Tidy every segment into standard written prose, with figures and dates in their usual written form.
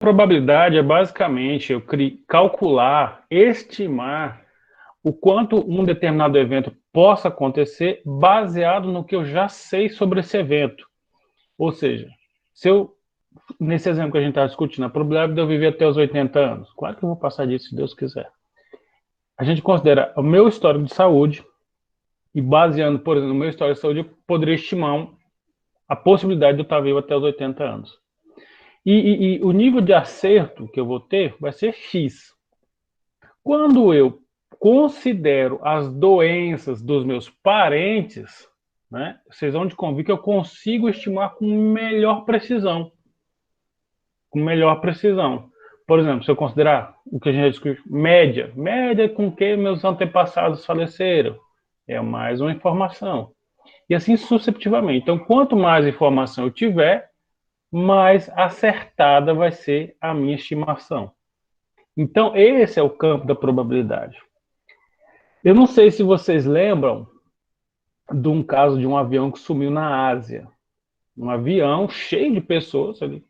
probabilidade é basicamente eu calcular, estimar o quanto um determinado evento possa acontecer baseado no que eu já sei sobre esse evento. Ou seja, se eu, nesse exemplo que a gente está discutindo, a probabilidade de eu viver até os 80 anos, claro que eu vou passar disso se Deus quiser. A gente considera o meu histórico de saúde e baseando, por exemplo, no meu histórico de saúde, eu poderia estimar a possibilidade de eu estar vivo até os 80 anos. E o nível de acerto que eu vou ter vai ser X. Quando eu considero as doenças dos meus parentes, né, vocês vão de convir que eu consigo estimar com melhor precisão. Com melhor precisão. Por exemplo, se eu considerar o que a gente já discutiu, média com que meus antepassados faleceram, é mais uma informação. E assim sucessivamente. Então, quanto mais informação eu tiver, mais acertada vai ser a minha estimação. Então, esse é o campo da probabilidade. Eu não sei se vocês lembram de um caso de um avião que sumiu na Ásia. Um avião cheio de pessoas ali,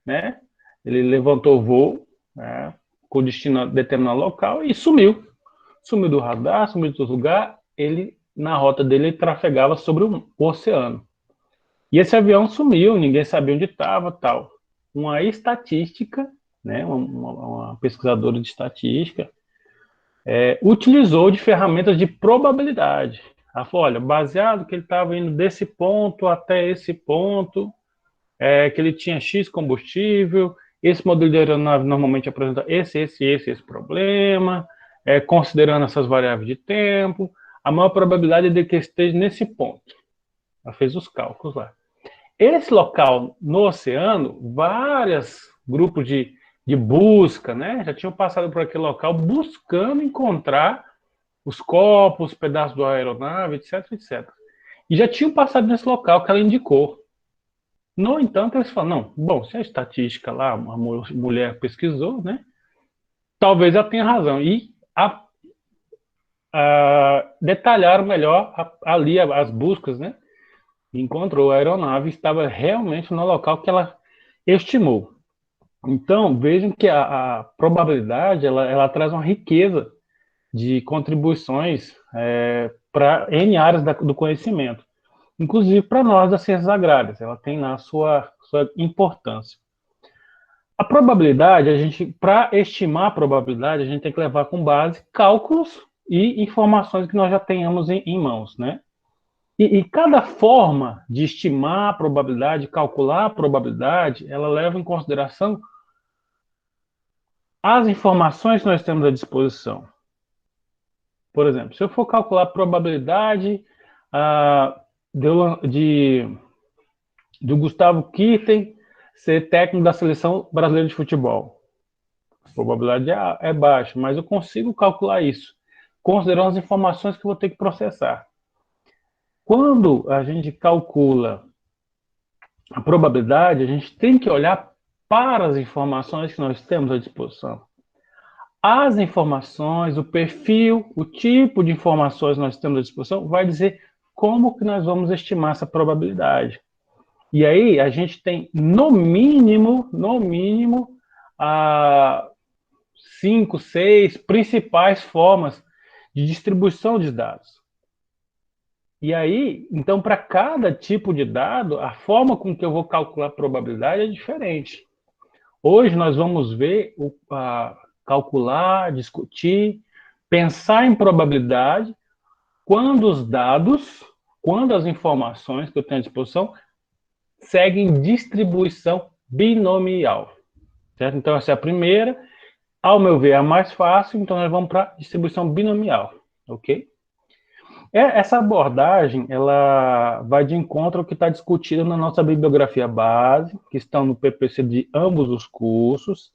né? Ele levantou o voo, né, com destino a determinado local e sumiu. Sumiu do radar, sumiu de todo lugar. Ele, na rota dele, ele trafegava sobre o oceano. E esse avião sumiu, ninguém sabia onde estava, tal. Uma estatística, né, uma pesquisadora de estatística, utilizou de ferramentas de probabilidade. Ela falou, olha, baseado que ele estava indo desse ponto até esse ponto, que ele tinha X combustível, esse modelo de aeronave normalmente apresenta esse problema, considerando essas variáveis de tempo, a maior probabilidade é de que esteja nesse ponto. Ela fez os cálculos lá. Esse local no oceano, vários grupos de busca, né, já tinham passado por aquele local buscando encontrar os copos, os pedaços da aeronave, etc, etc. E já tinham passado nesse local que ela indicou. No entanto, eles falam, não, bom, se a estatística lá, uma mulher pesquisou, né, talvez ela tenha razão. E detalharam melhor ali as buscas, né, encontrou a aeronave, estava realmente no local que ela estimou. Então, vejam que a probabilidade, ela traz uma riqueza de contribuições para N áreas do conhecimento, inclusive para nós das ciências agrárias, ela tem lá a sua importância. A probabilidade, para estimar a probabilidade, a gente tem que levar com base cálculos e informações que nós já tenhamos em mãos, né? E cada forma de estimar a probabilidade, calcular a probabilidade, ela leva em consideração as informações que nós temos à disposição. Por exemplo, se eu for calcular a probabilidade do Gustavo Kirten ser técnico da seleção brasileira de futebol, a probabilidade é baixa, mas eu consigo calcular isso, considerando as informações que eu vou ter que processar. Quando a gente calcula a probabilidade, a gente tem que olhar para as informações que nós temos à disposição. As informações, o perfil, o tipo de informações que nós temos à disposição vai dizer como que nós vamos estimar essa probabilidade. E aí a gente tem, no mínimo, 5, 6 principais formas de distribuição de dados. E aí, então, para cada tipo de dado, a forma com que eu vou calcular a probabilidade é diferente. Hoje nós vamos ver, calcular, discutir, pensar em probabilidade quando os dados, quando as informações que eu tenho à disposição seguem distribuição binomial. Certo? Então, essa é a primeira. Ao meu ver, é a mais fácil, então nós vamos para distribuição binomial. Ok? Essa abordagem, ela vai de encontro ao que está discutido na nossa bibliografia base, que estão no PPC de ambos os cursos,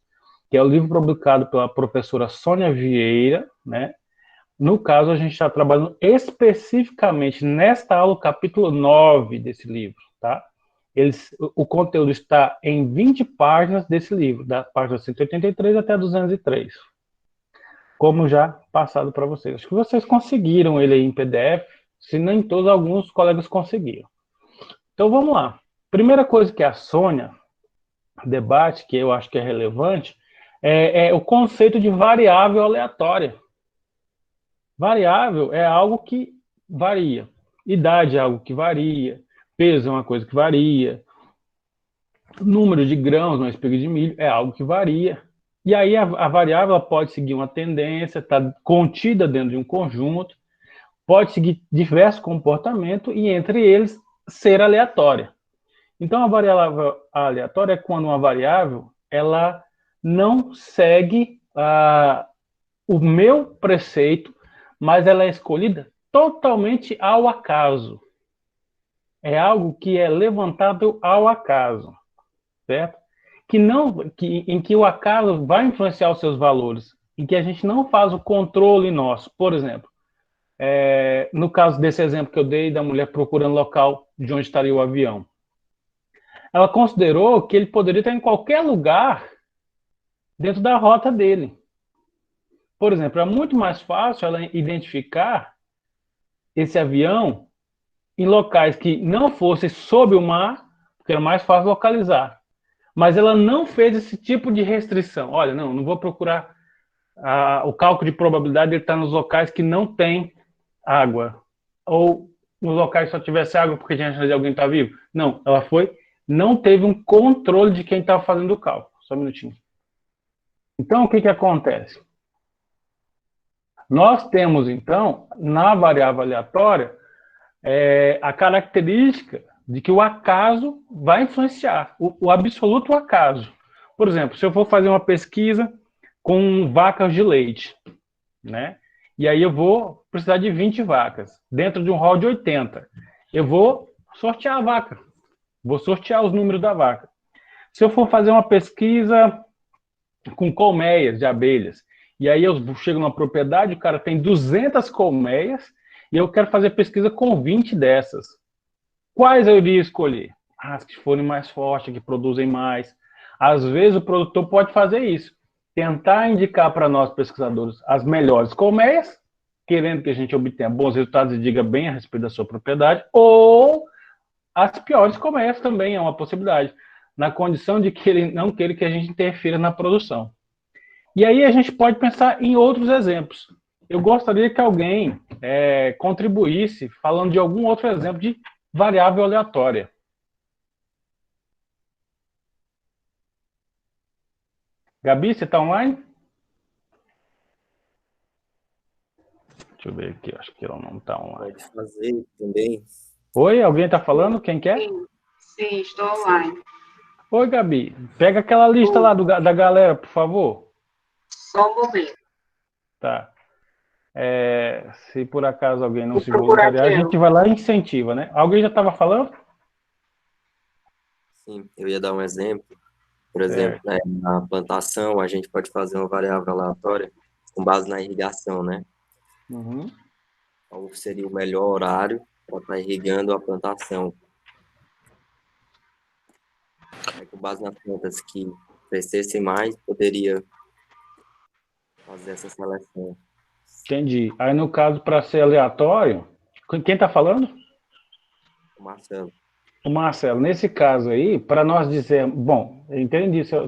que é o livro publicado pela professora Sônia Vieira, né? No caso, a gente está trabalhando especificamente nesta aula, capítulo 9 desse livro, tá? O conteúdo está em 20 páginas desse livro, da página 183 até 203. Como já passado para vocês. Acho que vocês conseguiram ele aí em PDF, se nem todos, alguns colegas conseguiram. Então vamos lá. Primeira coisa que a Sônia, debate, que eu acho que é relevante, é o conceito de variável aleatória. Variável é algo que varia. Idade é algo que varia. Peso é uma coisa que varia. Número de grãos numa espiga de milho é algo que varia. E aí a variável pode seguir uma tendência, está contida dentro de um conjunto, pode seguir diversos comportamentos e entre eles ser aleatória. Então a variável aleatória é quando uma variável ela não segue o meu preceito, mas ela é escolhida totalmente ao acaso. É algo que é levantado ao acaso, certo? Em que o acaso vai influenciar os seus valores, em que a gente não faz o controle nosso. Por exemplo, no caso desse exemplo que eu dei da mulher procurando local de onde estaria o avião, ela considerou que ele poderia estar em qualquer lugar dentro da rota dele. Por exemplo, é muito mais fácil ela identificar esse avião em locais que não fossem sob o mar, porque era mais fácil localizar. Mas ela não fez esse tipo de restrição. Olha, não vou procurar o cálculo de probabilidade de estar nos locais que não tem água. Ou nos locais que só tivesse água porque tinha chance de alguém estar vivo. Não, não teve um controle de quem estava fazendo o cálculo. Só um minutinho. Então, o que acontece? Nós temos, então, na variável aleatória, a característica de que o acaso vai influenciar, o absoluto acaso. Por exemplo, se eu for fazer uma pesquisa com vacas de leite, né? E aí eu vou precisar de 20 vacas, dentro de um rol de 80. Eu vou sortear a vaca, vou sortear os números da vaca. Se eu for fazer uma pesquisa com colmeias de abelhas, e aí eu chego numa propriedade, o cara tem 200 colmeias, e eu quero fazer pesquisa com 20 dessas. Quais eu iria escolher? As que forem mais fortes, que produzem mais. Às vezes o produtor pode fazer isso. Tentar indicar para nós, pesquisadores, as melhores colmeias, querendo que a gente obtenha bons resultados e diga bem a respeito da sua propriedade, ou as piores colmeias também é uma possibilidade, na condição de que ele não queira que a gente interfira na produção. E aí a gente pode pensar em outros exemplos. Eu gostaria que alguém contribuísse falando de algum outro exemplo de variável aleatória. Gabi, você está online? Deixa eu ver aqui, acho que ela não está online. Pode fazer também. Oi, alguém está falando? Quem quer? Sim, estou online. Oi, Gabi. Pega aquela lista lá da galera, por favor. Só um momento. Tá. Se por acaso alguém não se voluntariar, a gente vai lá e incentiva, né? Alguém já estava falando? Sim, eu ia dar um exemplo. Por exemplo, né, na plantação, a gente pode fazer uma variável aleatória com base na irrigação, né? Uhum. Qual seria o melhor horário para estar irrigando a plantação? Aí, com base nas plantas que crescessem mais, poderia fazer essa seleção. Entendi. Aí, no caso, para ser aleatório, quem está falando? O Marcelo. O Marcelo, nesse caso aí, para nós dizer, bom, eu entendi seu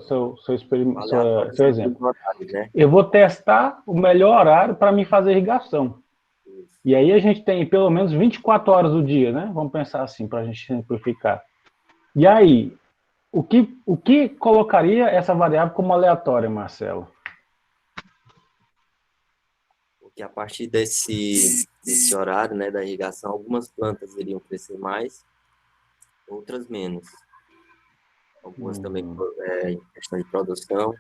exemplo. Né? Eu vou testar o melhor horário para me fazer irrigação. Isso. E aí a gente tem pelo menos 24 horas do dia, né? Vamos pensar assim, para a gente simplificar. E aí, o que colocaria essa variável como aleatória, Marcelo? Porque a partir desse horário, né, da irrigação, algumas plantas iriam crescer mais, outras menos. Algumas também em questão de produção,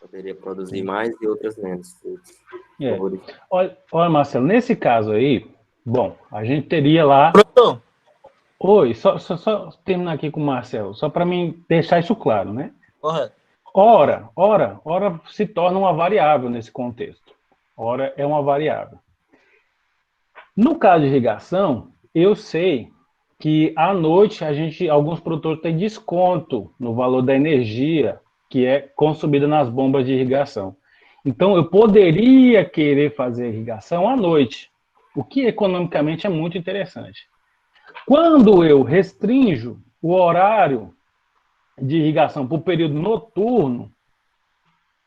poderia produzir mais e outras menos. Olha, Marcelo, nesse caso aí, bom, a gente teria lá... Pronto. Oi, só terminar aqui com o Marcelo, só para mim deixar isso claro, né? Correto. Hora se torna uma variável nesse contexto. Hora é uma variável. No caso de irrigação, eu sei que à noite alguns produtores têm desconto no valor da energia que é consumida nas bombas de irrigação. Então, eu poderia querer fazer irrigação à noite, o que economicamente é muito interessante. Quando eu restringo o horário de irrigação para o período noturno,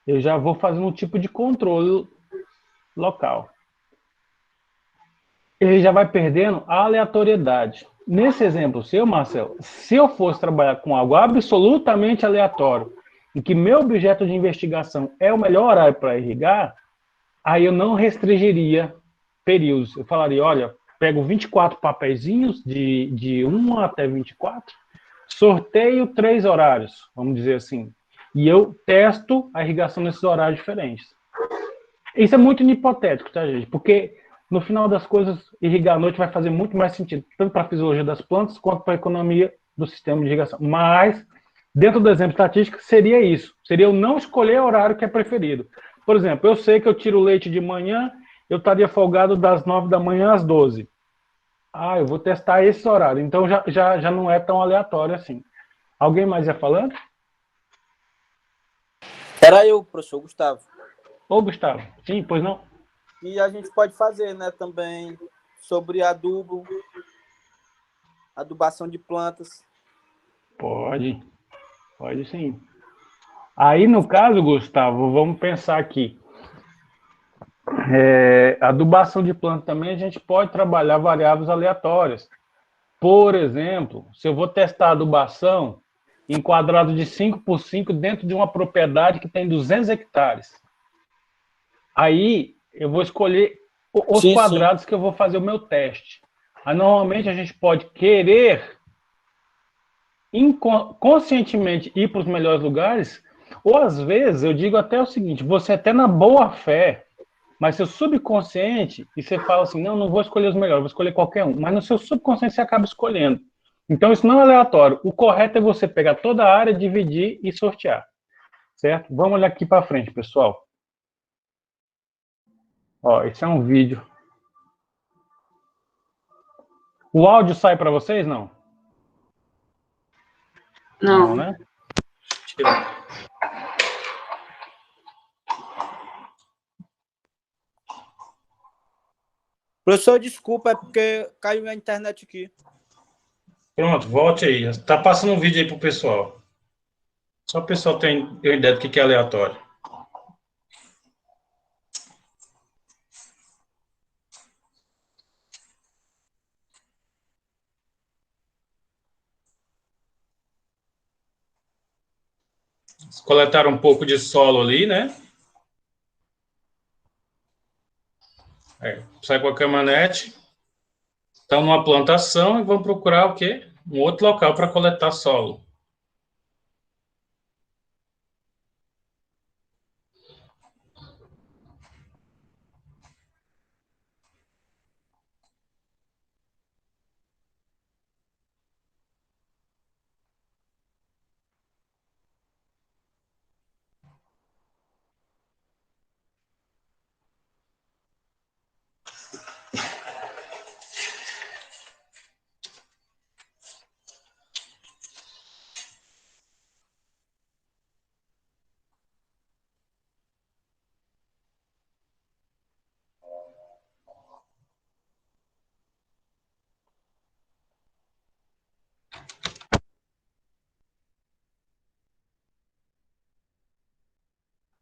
eu já vou fazendo um tipo de controle local. Ele já vai perdendo a aleatoriedade. Nesse exemplo seu, Marcelo, se eu fosse trabalhar com algo absolutamente aleatório, em que meu objeto de investigação é o melhor horário para irrigar, aí eu não restringiria períodos. Eu falaria, olha, pego 24 papeizinhos de 1 até 24, sorteio 3 horários, vamos dizer assim, e eu testo a irrigação nesses horários diferentes. Isso é muito hipotético, tá, gente? Porque, no final das coisas, irrigar à noite vai fazer muito mais sentido, tanto para a fisiologia das plantas, quanto para a economia do sistema de irrigação. Mas, dentro do exemplo estatístico, seria isso. Seria eu não escolher o horário que é preferido. Por exemplo, eu sei que eu tiro o leite de manhã, eu estaria folgado das 9 da manhã às 12. Ah, eu vou testar esse horário. Então, já não é tão aleatório assim. Alguém mais ia falando? Era eu, professor Gustavo. Ô, Gustavo. Sim, pois não? E a gente pode fazer, né, também sobre adubo, adubação de plantas. Pode sim. Aí, no caso, Gustavo, vamos pensar aqui. Adubação de planta também, a gente pode trabalhar variáveis aleatórias. Por exemplo, se eu vou testar a adubação em quadrado de 5 por 5 dentro de uma propriedade que tem 200 hectares. Aí, eu vou escolher os quadrados que eu vou fazer o meu teste. Aí, normalmente, a gente pode querer conscientemente ir para os melhores lugares, ou às vezes, eu digo até o seguinte, você até na boa fé, mas seu subconsciente, e você fala assim, não vou escolher os melhores, vou escolher qualquer um, mas no seu subconsciente você acaba escolhendo. Então, isso não é aleatório. O correto é você pegar toda a área, dividir e sortear. Certo? Vamos olhar aqui para frente, pessoal. Ó, esse é um vídeo. O áudio sai para vocês, não? Não. Né? Professor, desculpa, é porque caiu a internet aqui. Pronto, volte aí. Tá passando um vídeo aí pro pessoal. Só o pessoal ter ideia do que é aleatório. Eles coletaram um pouco de solo ali, né? Sai com a caminhonete. Estão numa plantação e vão procurar o quê? Um outro local para coletar solo.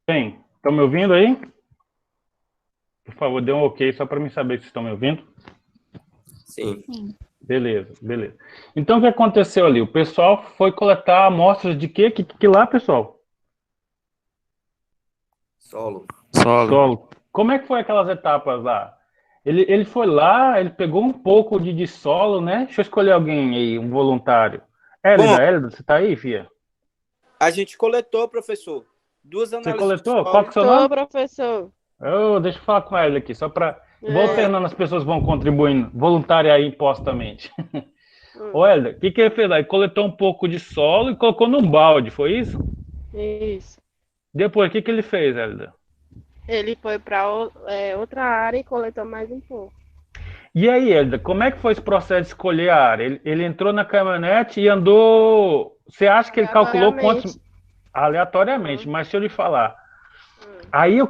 Bem, estão me ouvindo aí? Por favor, dê um ok só para me saber se estão me ouvindo. Sim. Beleza. Então, o que aconteceu ali? O pessoal foi coletar amostras de quê? Que lá, pessoal? Solo. Solo. Como é que foi aquelas etapas lá? Ele foi lá, ele pegou um pouco de solo, né? Deixa eu escolher alguém aí, um voluntário. Hélida, você tá aí, filha? A gente coletou, professor. Duas Você análises. coletou? Qual que é o seu nome? Professor. Deixa eu falar com ela aqui, só para... Vou alternando, as pessoas vão contribuindo, voluntária aí, impostamente. Ô, Hélida, o que ele fez lá? Ele coletou um pouco de solo e colocou num balde, foi isso? Isso. Depois, o que ele fez, Hélida? Ele foi para outra área e coletou mais um pouco. E aí, Hélida, como é que foi esse processo de escolher a área? Ele entrou na caminhonete e andou... Você acha que ele calculou quantos... Aleatoriamente, mas deixa eu lhe falar. Aí eu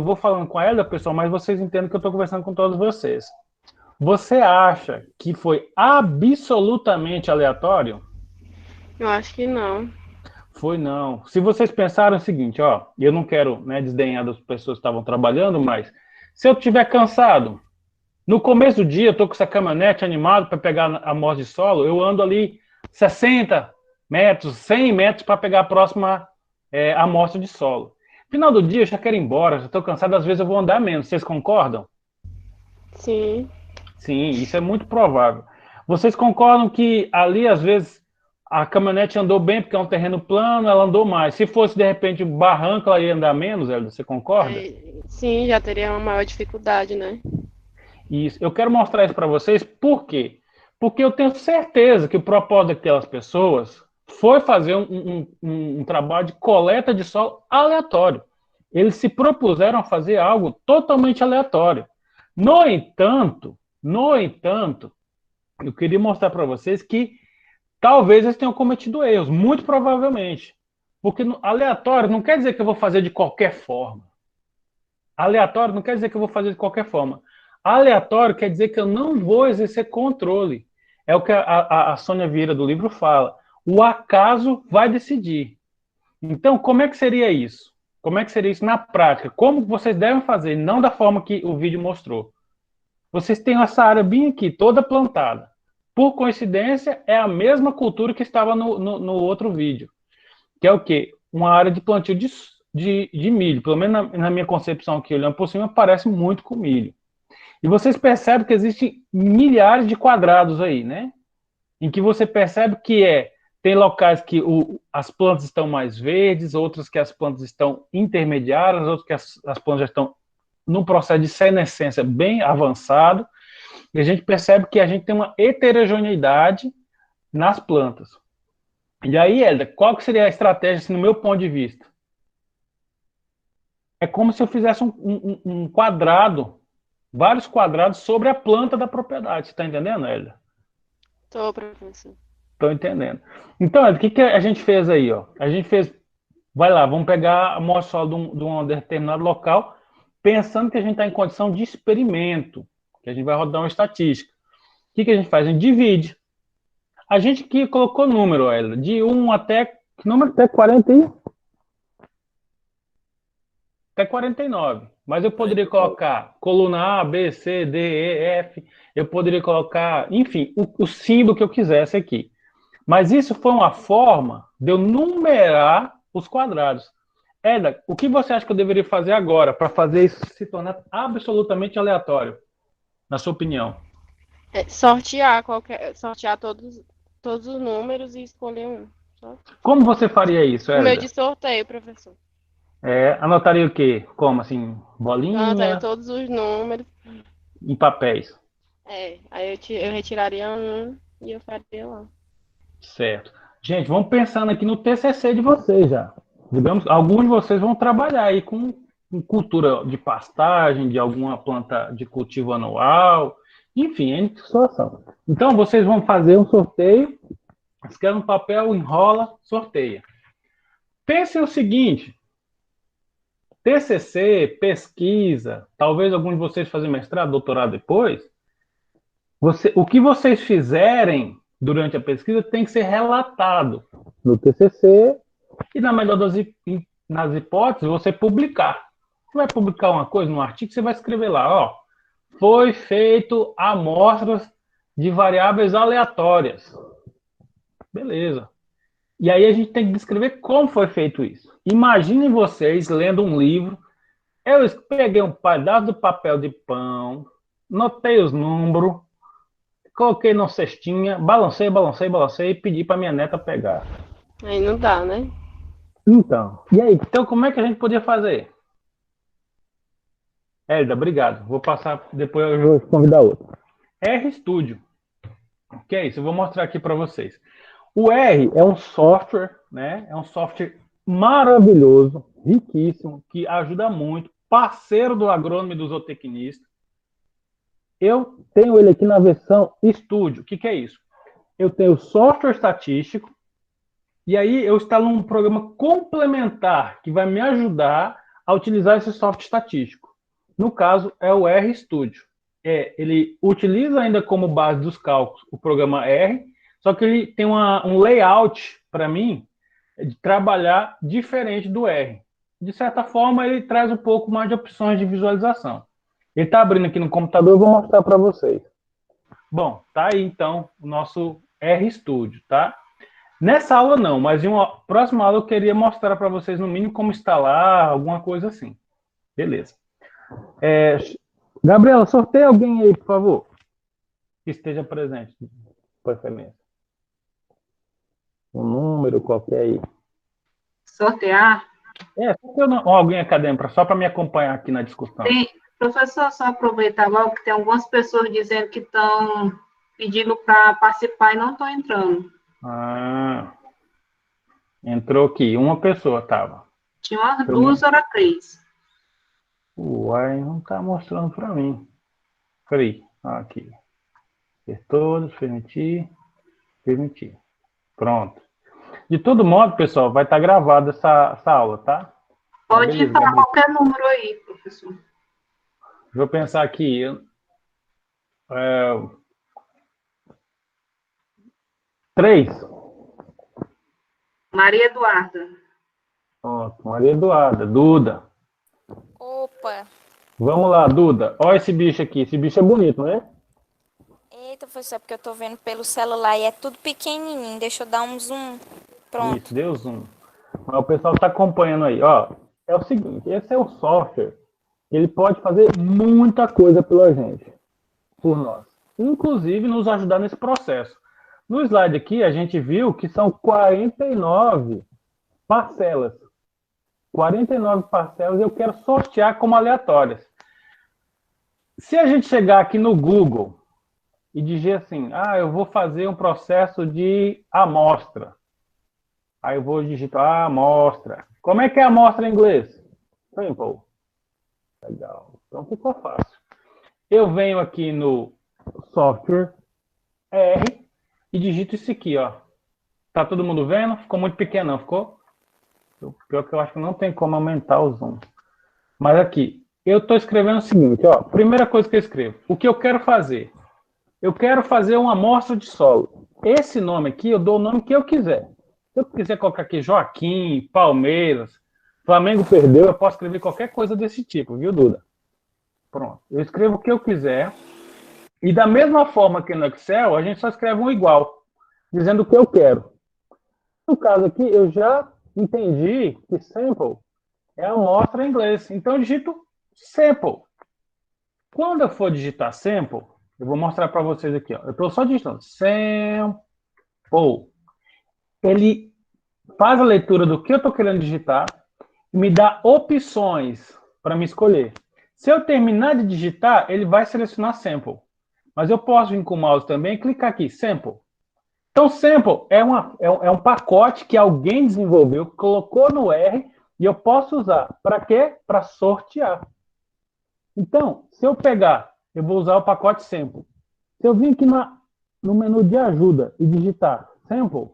vou falando com a Hélida, pessoal, mas vocês entendem que eu estou conversando com todos vocês. Você acha que foi absolutamente aleatório? Eu acho que não. Foi não. Se vocês pensaram o seguinte, ó, eu não quero, né, desdenhar das pessoas que estavam trabalhando, mas se eu estiver cansado, no começo do dia, eu tô com essa caminhonete animado para pegar a amostra de solo, eu ando ali 60 metros, 100 metros para pegar a próxima amostra de solo. Final do dia, eu já quero ir embora, já estou cansado, às vezes eu vou andar menos. Vocês concordam? Sim. Sim, isso é muito provável. Vocês concordam que ali, às vezes, a caminhonete andou bem porque é um terreno plano, ela andou mais. Se fosse, de repente, um barranco, ela ia andar menos, Hélio? Você concorda? Sim, já teria uma maior dificuldade, né? Isso. Eu quero mostrar isso para vocês, por quê? Porque eu tenho certeza que o propósito daquelas pessoas foi fazer um trabalho de coleta de solo aleatório. Eles se propuseram a fazer algo totalmente aleatório. No entanto, eu queria mostrar para vocês que talvez eles tenham cometido erros, muito provavelmente. Porque aleatório não quer dizer que eu vou fazer de qualquer forma. Aleatório não quer dizer que eu vou fazer de qualquer forma. Aleatório quer dizer que eu não vou exercer controle. É o que a Sônia Vieira do livro fala. O acaso vai decidir. Então, como é que seria isso? Como é que seria isso na prática? Como vocês devem fazer, não da forma que o vídeo mostrou. Vocês têm essa área bem aqui, toda plantada. Por coincidência, é a mesma cultura que estava no outro vídeo. Que é o quê? Uma área de plantio de milho. Pelo menos na minha concepção aqui, olhando por cima, parece muito com milho. E vocês percebem que existem milhares de quadrados aí, né? Em que você percebe que tem locais que as plantas estão mais verdes, outras que as plantas estão intermediárias, outras que as plantas já estão num processo de senescência bem avançado, e a gente percebe que a gente tem uma heterogeneidade nas plantas. E aí, Elda, qual que seria a estratégia, assim, no meu ponto de vista? É como se eu fizesse um quadrado, vários quadrados sobre a planta da propriedade. Você está entendendo, Elda? Tô, professor. Estou entendendo. Então, Elda, o que a gente fez aí? Ó? A gente fez, vai lá, vamos pegar a amostra solo de um determinado local, pensando que a gente está em condição de experimento, que a gente vai rodar uma estatística. O que a gente faz? A gente divide. A gente que colocou número, Elda, de 1 até, que número? Até 40 e... Até 49. Mas eu poderia colocar coluna A, B, C, D, E, F. Eu poderia colocar, enfim, o símbolo que eu quisesse aqui. Mas isso foi uma forma de eu numerar os quadrados. Eda, o que você acha que eu deveria fazer agora para fazer isso se tornar absolutamente aleatório, na sua opinião? Sortear todos os números e escolher um. Só. Como você faria isso, Eda? O meu de sorteio, professor. Anotaria o quê? Como, assim, bolinha? Anotaria todos os números. Em papéis. Aí eu retiraria um e eu faria lá. Certo. Gente, vamos pensando aqui no TCC de vocês já. Digamos, alguns de vocês vão trabalhar aí com cultura de pastagem, de alguma planta de cultivo anual, enfim, é situação. Então, vocês vão fazer um sorteio, escreve um papel, enrola, sorteia. Pensem o seguinte, TCC, pesquisa, talvez algum de vocês fazer mestrado, doutorado depois, o que vocês fizerem durante a pesquisa tem que ser relatado no TCC e, na melhor nas hipóteses, você publicar. Você vai publicar uma coisa num artigo, você vai escrever lá, ó, foi feito amostras de variáveis aleatórias. Beleza. E aí a gente tem que descrever como foi feito isso. Imaginem vocês lendo um livro, eu peguei um pedaço do papel de pão, notei os números, coloquei na cestinha, balancei e pedi para minha neta pegar. Aí não dá, né? Então, e aí? Então, como é que a gente podia fazer? Hélida, obrigado. Vou passar, depois eu vou convidar outro. RStudio. O que é isso? Eu vou mostrar aqui para vocês. O R é um software, né? É um software maravilhoso, riquíssimo, que ajuda muito, parceiro do agrônomo e do zootecnista. Eu tenho ele aqui na versão Studio. O que é isso? Eu tenho software estatístico, e aí eu instalo um programa complementar que vai me ajudar a utilizar esse software estatístico. No caso, é o RStudio. Ele utiliza ainda como base dos cálculos o programa R, só que ele tem um layout, para mim, de trabalhar diferente do R. De certa forma, ele traz um pouco mais de opções de visualização. Ele está abrindo aqui no computador, eu vou mostrar para vocês. Bom, tá aí então o nosso RStudio, tá? Nessa aula não, mas em uma próxima aula eu queria mostrar para vocês no mínimo como instalar, alguma coisa assim. Beleza. Gabriela, sorteia alguém aí, por favor, que esteja presente, de preferência. Um número qualquer aí. Sortear? Alguém acadêmico, só para me acompanhar aqui na discussão. Tem, professor, só aproveitar logo que tem algumas pessoas dizendo que estão pedindo para participar e não estão entrando. Ah, entrou aqui, uma pessoa estava. Tinha umas duas, era três. Uai, não está mostrando para mim. Peraí, aqui. Ver todos, permitir. Pronto. De todo modo, pessoal, vai estar gravada essa aula, tá? Pode Beleza, falar qualquer número aí, professor. Vou pensar aqui. 3. Maria Eduarda. Pronto, Maria Eduarda. Duda. Opa! Vamos lá, Duda. Olha esse bicho aqui. Esse bicho é bonito, não é? Eita, professor, é porque eu tô vendo pelo celular e é tudo pequenininho. Deixa eu dar um zoom. Pronto. Isso, deu zoom. Mas o pessoal está acompanhando aí. Ó, é o seguinte, esse é o software. Ele pode fazer muita coisa pela gente, por nós. Inclusive, nos ajudar nesse processo. No slide aqui, a gente viu que são 49 parcelas. 49 parcelas eu quero sortear como aleatórias. Se a gente chegar aqui no Google e dizer assim, eu vou fazer um processo de amostra. Aí eu vou digitar amostra. Como é que é amostra em inglês? Sample. Legal. Então ficou fácil. Eu venho aqui no software R e digito isso aqui, ó. Tá todo mundo vendo? Ficou muito pequeno, não ficou? Pior que eu acho que não tem como aumentar o zoom. Mas aqui, eu estou escrevendo o seguinte, ó. Primeira coisa que eu escrevo. O que eu quero fazer? Eu quero fazer uma amostra de solo. Esse nome aqui, eu dou o nome que eu quiser. Se eu quiser colocar aqui Joaquim, Palmeiras, Flamengo perdeu, eu posso escrever qualquer coisa desse tipo, viu, Duda? Pronto. Eu escrevo o que eu quiser. E da mesma forma que no Excel, a gente só escreve um igual, dizendo o que eu quero. No caso aqui, eu já entendi que sample é a amostra em inglês. Então, eu digito sample. Quando eu for digitar sample, eu vou mostrar para vocês aqui. Ó. Eu estou só digitando sample. Ele faz a leitura do que eu estou querendo digitar e me dá opções para me escolher. Se eu terminar de digitar, ele vai selecionar sample. Mas eu posso vir com o mouse também e clicar aqui, sample. Então, sample é um pacote que alguém desenvolveu, colocou no R, e eu posso usar. Para quê? Para sortear. Então, se eu pegar, eu vou usar o pacote sample. Se eu vir aqui no menu de ajuda e digitar sample,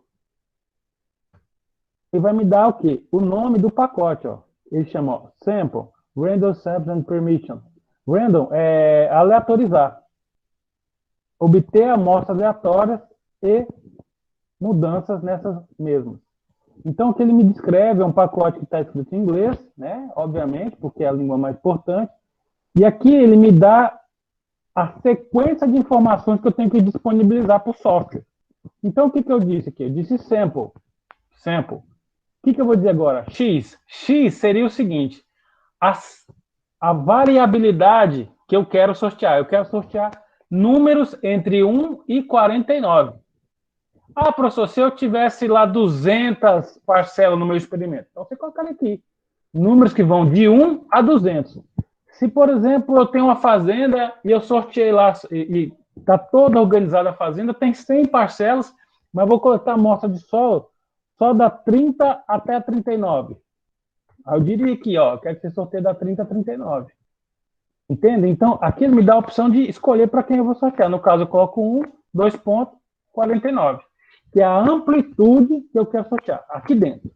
ele vai me dar o quê? O nome do pacote. Ó. Ele chama ó, sample, random samples and permission. Random é aleatorizar. Obter amostras aleatórias e mudanças nessas mesmas. Então, o que ele me descreve é um pacote que está escrito em inglês, né? Obviamente, porque é a língua mais importante. E aqui ele me dá a sequência de informações que eu tenho que disponibilizar para o software. Então, o que eu disse aqui? Eu disse sample. Sample. O que eu vou dizer agora? X. X seria o seguinte. A variabilidade que eu quero sortear. Eu quero sortear números entre 1 e 49. Professor, se eu tivesse lá 200 parcelas no meu experimento. Então, você coloca aqui. Números que vão de 1 a 200. Se, por exemplo, eu tenho uma fazenda e eu sorteei lá e está toda organizada a fazenda, tem 100 parcelas, mas vou coletar amostra de solo só da 30 até a 39. Aí eu diria aqui, ó, quero que você sorteie da 30 a 39. Entende? Então, aqui ele me dá a opção de escolher para quem eu vou sortear. No caso, eu coloco 2,49, que é a amplitude que eu quero sortear. Aqui dentro.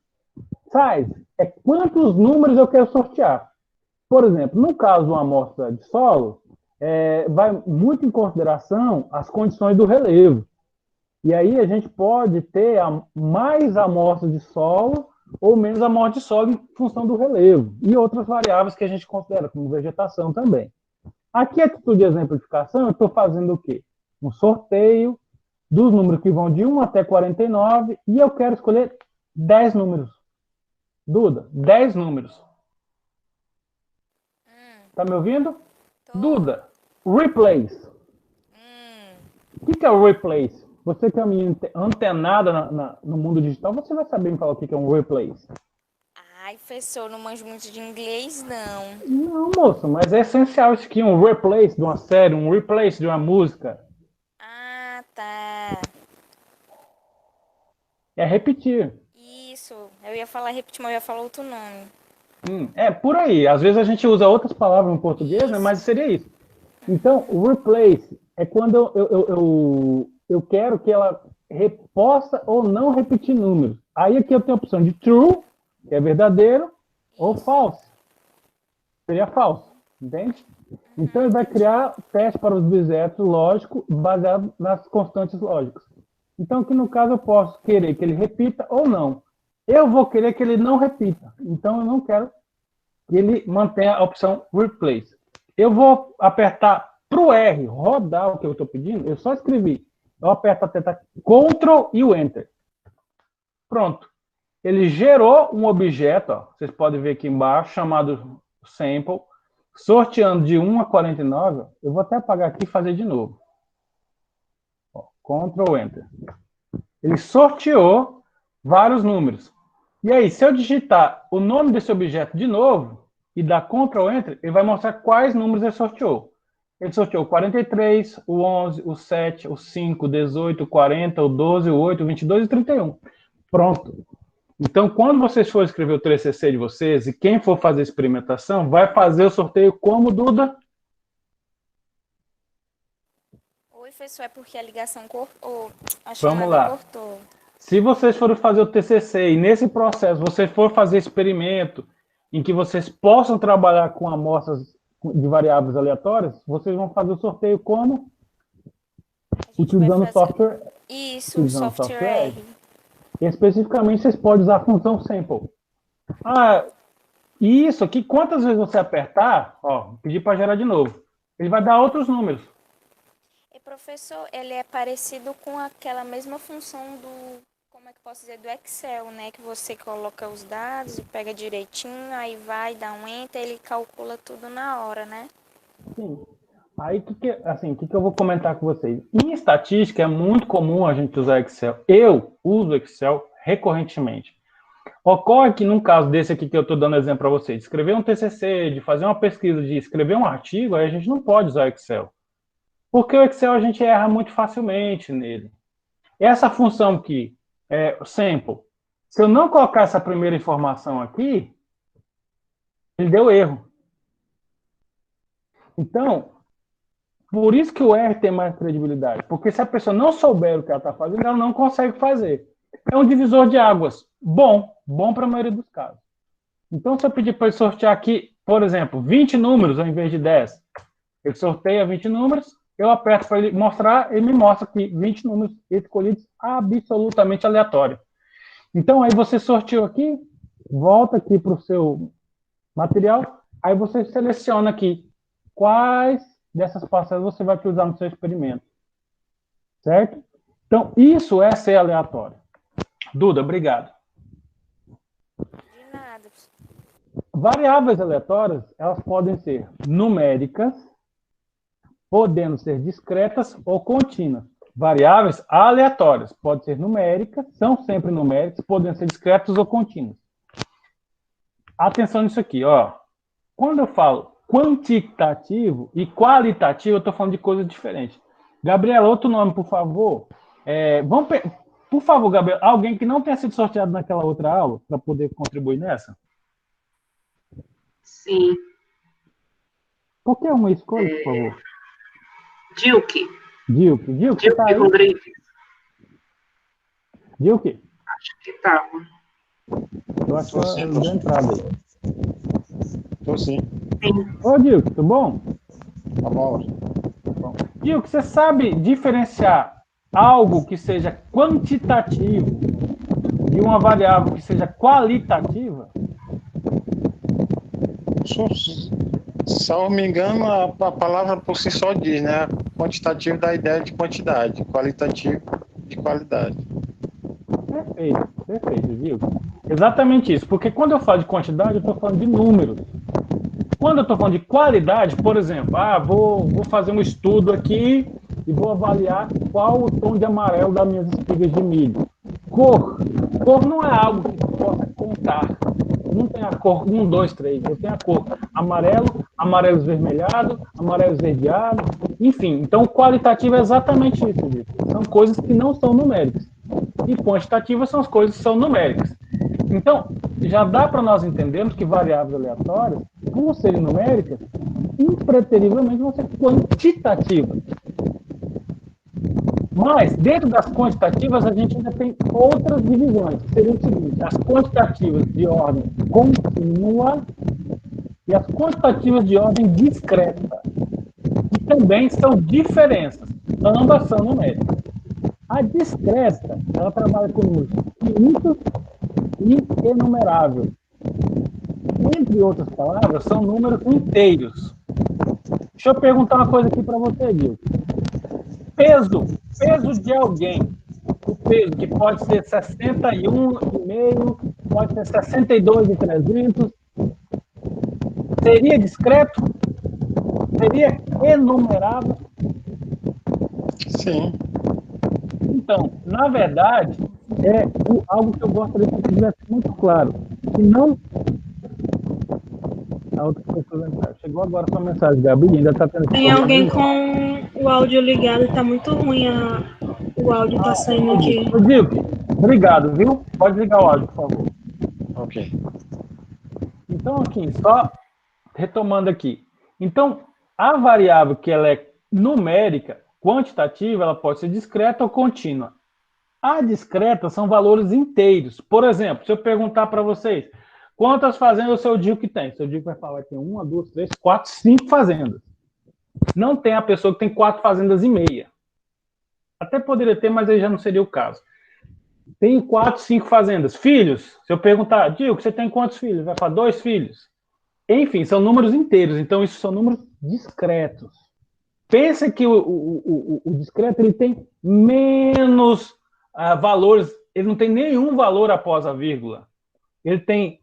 Size é quantos números eu quero sortear. Por exemplo, no caso de uma amostra de solo, vai muito em consideração as condições do relevo. E aí a gente pode ter mais amostras de solo ou menos amostras de solo em função do relevo. E outras variáveis que a gente considera, como vegetação também. Aqui, a título de exemplificação, eu estou fazendo o quê? Um sorteio dos números que vão de 1 até 49 e eu quero escolher 10 números. Duda, 10 números. Tá me ouvindo? Tô. Duda, replace. O que é o replace? Você que é uma menina antenada no mundo digital, você vai saber me falar o que é um replace. Ai, professor, não manjo muito de inglês, não. Não, moça, mas é essencial isso aqui, um replace de uma série, um replace de uma música. Ah, tá. É repetir. Isso. Eu ia falar repetir, mas eu ia falar outro nome. É por aí. Às vezes a gente usa outras palavras no português, né, mas seria isso. Então, o replace é quando eu quero que ela possa ou não repetir números. Aí aqui eu tenho a opção de true, que é verdadeiro, ou false. Seria falso, entende? Então ele vai criar teste para os objetos lógicos baseado nas constantes lógicas. Então aqui no caso eu posso querer que ele repita ou não. Eu vou querer que ele não repita. Então eu não quero que ele mantenha a opção replace. Eu vou apertar para o R, rodar o que eu estou pedindo, eu só escrevi. Eu aperto até Ctrl e o Enter. Pronto. Ele gerou um objeto, ó, vocês podem ver aqui embaixo, chamado sample, sorteando de 1 a 49. Eu vou até apagar aqui e fazer de novo. Ó, Ctrl Enter. Ele sorteou vários números. E aí, se eu digitar o nome desse objeto de novo e dar Ctrl Enter, ele vai mostrar quais números ele sorteou. Ele sorteou o 43, o 11, o 7, o 5, o 18, o 40, o 12, o 8, o 22 e o 31. Pronto. Então, quando vocês forem escrever o TCC de vocês, e quem for fazer experimentação, vai fazer o sorteio como, Duda? Oi, professor, é porque a ligação cortou. A Vamos chamada lá. cortou. Se vocês forem fazer o TCC e nesse processo vocês forem fazer experimento em que vocês possam trabalhar com amostras de variáveis aleatórias, vocês vão fazer o sorteio como? A gente Utilizando vai o software. Isso, o software R. Especificamente, vocês podem usar a função sample. E isso aqui, quantas vezes você apertar, ó, pedir para gerar de novo, ele vai dar outros números. E, professor, ele é parecido com aquela mesma função do, como é que posso dizer, do Excel, né? Que você coloca os dados e pega direitinho, aí vai, dá um enter, ele calcula tudo na hora, né? Sim. Aí, o que eu vou comentar com vocês? Em estatística, é muito comum a gente usar Excel. Eu uso Excel recorrentemente. Ocorre que, num caso desse aqui que eu estou dando exemplo para vocês, de escrever um TCC, de fazer uma pesquisa, de escrever um artigo, aí a gente não pode usar Excel. Porque o Excel a gente erra muito facilmente nele. Essa função aqui, sample, se eu não colocar essa primeira informação aqui, ele deu erro. Então, por isso que o R tem mais credibilidade. Porque se a pessoa não souber o que ela está fazendo, ela não consegue fazer. É um divisor de águas. Bom para a maioria dos casos. Então, se eu pedir para ele sortear aqui, por exemplo, 20 números ao invés de 10, ele sorteia 20 números, eu aperto para ele mostrar, ele me mostra aqui 20 números escolhidos absolutamente aleatório. Então, aí você sorteou aqui, volta aqui para o seu material, aí você seleciona aqui quais dessas parcelas você vai utilizar no seu experimento. Certo? Então, isso é ser aleatório. Duda, obrigado. De nada. Variáveis aleatórias, elas podem ser numéricas, podendo ser discretas ou contínuas. Variáveis aleatórias podem ser numéricas, são sempre numéricas, podem ser discretas ou contínuas. Atenção nisso aqui, ó. Quando eu falo quantitativo e qualitativo, eu estou falando de coisas diferentes. Gabriela, outro nome, por favor. Por favor, Gabriela, alguém que não tenha sido sorteado naquela outra aula, para poder contribuir nessa? Sim. Qualquer uma escolha, por favor. Dilke Dilke, tá aí? Rodrigues. Dilke? Acho que estava. Eu acho que ele deu entrada aí. Estou sim. Ô, Dilke, tudo bom? Tá bom. Dilke, você sabe diferenciar algo que seja quantitativo e uma variável que seja qualitativa? Salvo me engano, a palavra por si só diz, né? Quantitativo dá a ideia de quantidade, qualitativo de qualidade. Perfeito, viu? Exatamente isso, porque quando eu falo de quantidade, eu estou falando de números. Quando eu estou falando de qualidade, por exemplo, vou fazer um estudo aqui e vou avaliar qual o tom de amarelo das minhas espigas de milho. Cor não é algo que você possa contar. Não tem a cor 1, 2, 3. Eu tenho a cor amarelo, amarelo esvermelhado, amarelo esverdeado, enfim. Então, qualitativo é exatamente isso, Vitor. São coisas que não são numéricas. E quantitativas são as coisas que são numéricas. Então, já dá para nós entendermos que variáveis aleatórias, por serem numéricas, impreterivelmente vão ser quantitativas. Mas, dentro das quantitativas, a gente ainda tem outras divisões, que seriam o seguinte: as quantitativas de ordem contínua e as quantitativas de ordem discreta, que também são diferenças. Ambas são numéricas. A discreta, ela trabalha com números finitos e enumeráveis. Entre outras palavras, são números inteiros. Deixa eu perguntar uma coisa aqui para você, Gil. Peso de alguém. O peso, que pode ser 61,5, pode ser 62,300. Seria discreto? Seria enumerável? Sim. Então, na verdade, é algo que eu gostaria que tivesse muito claro. Se não... A outra pessoa vai entrar. Chegou agora sua mensagem, Gabi, ainda está tendo... Tem alguém com o áudio ligado, está muito ruim o áudio está saindo aqui. Dilke, obrigado, viu? Pode ligar o áudio, por favor. Ok. Então, aqui, só retomando aqui. Então, a variável que ela é numérica, quantitativa, ela pode ser discreta ou contínua. A discreta são valores inteiros. Por exemplo, se eu perguntar para vocês, quantas fazendas o seu Dilke tem? O seu Dilke vai falar que tem 1, 2, 3, 4, 5 fazendas. Não tem a pessoa que tem 4 fazendas e meia. Até poderia ter, mas aí já não seria o caso. Tem 4, 5 fazendas. Filhos, se eu perguntar, Dilke, você tem quantos filhos? Vai falar 2 filhos. Enfim, são números inteiros. Então, isso são números discretos. Pensa que o discreto ele tem menos valores, ele não tem nenhum valor após a vírgula.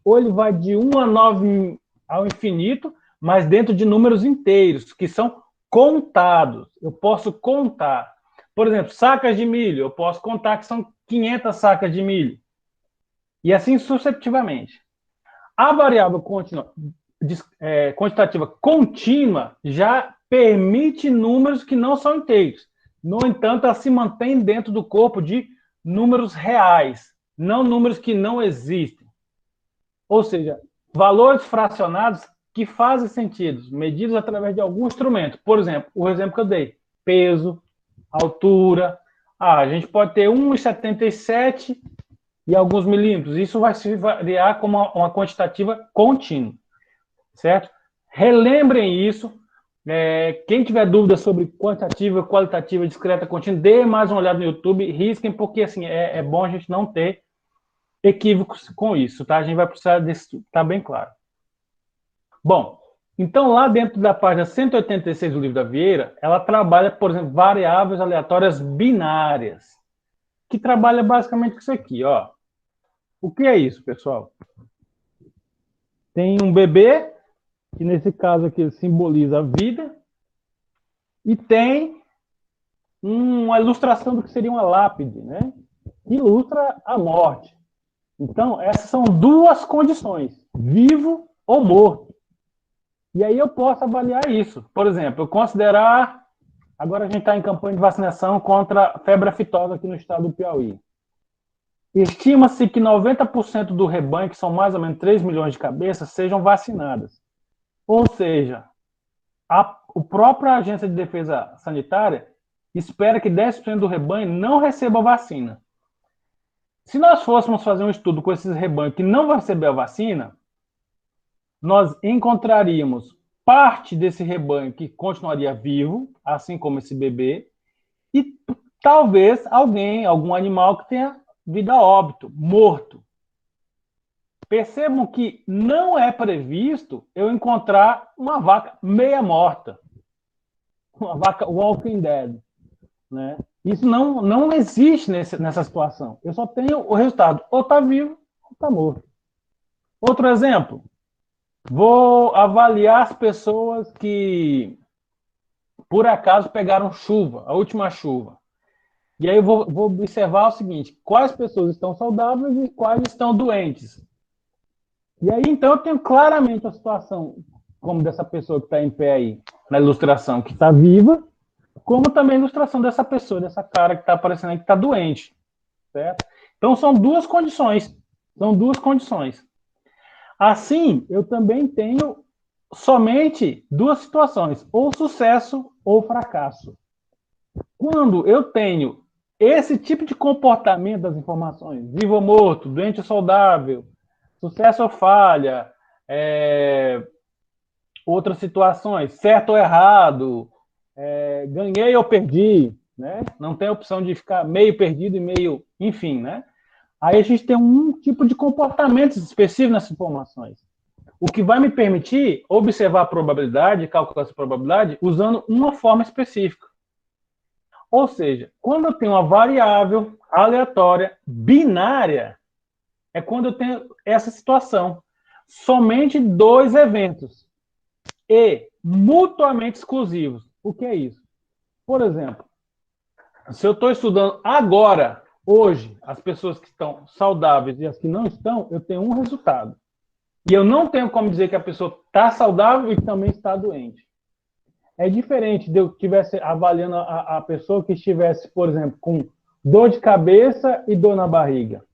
Ou ele vai de 1 a 9 ao infinito, mas dentro de números inteiros, que são contados. Eu posso contar. Por exemplo, sacas de milho, eu posso contar que são 500 sacas de milho. E assim sucessivamente. A variável quantitativa contínua já permite números que não são inteiros. No entanto, ela se mantém dentro do corpo de números reais, não números que não existem. Ou seja, valores fracionados que fazem sentido, medidos através de algum instrumento. Por exemplo, o exemplo que eu dei, peso, altura. A gente pode ter 1,77 e alguns milímetros. Isso vai se variar como uma quantitativa contínua. Certo? Relembrem isso. Quem tiver dúvida sobre quantitativa, qualitativa, discreta, contínua, dê mais uma olhada no YouTube, risquem, porque assim, é bom a gente não ter equívocos com isso, tá? A gente vai precisar disso, tá bem claro. Bom, então lá dentro da página 186 do livro da Vieira, ela trabalha, por exemplo, variáveis aleatórias binárias, que trabalha basicamente com isso aqui, ó. O que é isso, pessoal? Tem um bebê, que nesse caso aqui simboliza a vida, e tem uma ilustração do que seria uma lápide, né? Que ilustra a morte. Então, essas são duas condições, vivo ou morto. E aí eu posso avaliar isso. Por exemplo, eu considerar... Agora a gente está em campanha de vacinação contra a febre aftosa aqui no estado do Piauí. Estima-se que 90% do rebanho, que são mais ou menos 3 milhões de cabeças, sejam vacinadas. Ou seja, a própria Agência de Defesa Sanitária espera que 10% do rebanho não receba a vacina. Se nós fôssemos fazer um estudo com esses rebanhos que não vão receber a vacina, nós encontraríamos parte desse rebanho que continuaria vivo, assim como esse bebê, e talvez algum animal que tenha vindo a óbito, morto. Percebam que não é previsto eu encontrar uma vaca meia morta, uma vaca walking dead, né? Isso não existe nessa situação. Eu só tenho o resultado, ou está vivo ou está morto. Outro exemplo, vou avaliar as pessoas que, por acaso, pegaram chuva, a última chuva. E aí eu vou observar o seguinte, quais pessoas estão saudáveis e quais estão doentes. E aí, então, eu tenho claramente a situação, como dessa pessoa que está em pé aí, na ilustração, que está viva, como também a ilustração dessa pessoa, dessa cara que está aparecendo aí, que está doente. Certo? Então, são duas condições. Assim, eu também tenho somente duas situações, ou sucesso ou fracasso. Quando eu tenho esse tipo de comportamento das informações, vivo ou morto, doente ou saudável, sucesso ou falha, outras situações, certo ou errado, ganhei ou perdi, né? Não tem a opção de ficar meio perdido e meio, enfim, né? Aí a gente tem um tipo de comportamento específico nessas informações. O que vai me permitir observar a probabilidade, calcular essa probabilidade, usando uma forma específica. Ou seja, quando eu tenho uma variável aleatória binária, é quando eu tenho essa situação. Somente dois eventos e mutuamente exclusivos. O que é isso? Por exemplo, se eu estou estudando agora, hoje, as pessoas que estão saudáveis e as que não estão, eu tenho um resultado. E eu não tenho como dizer que a pessoa está saudável e também está doente. É diferente de eu estivesse avaliando a pessoa que estivesse, por exemplo, com dor de cabeça e dor na barriga.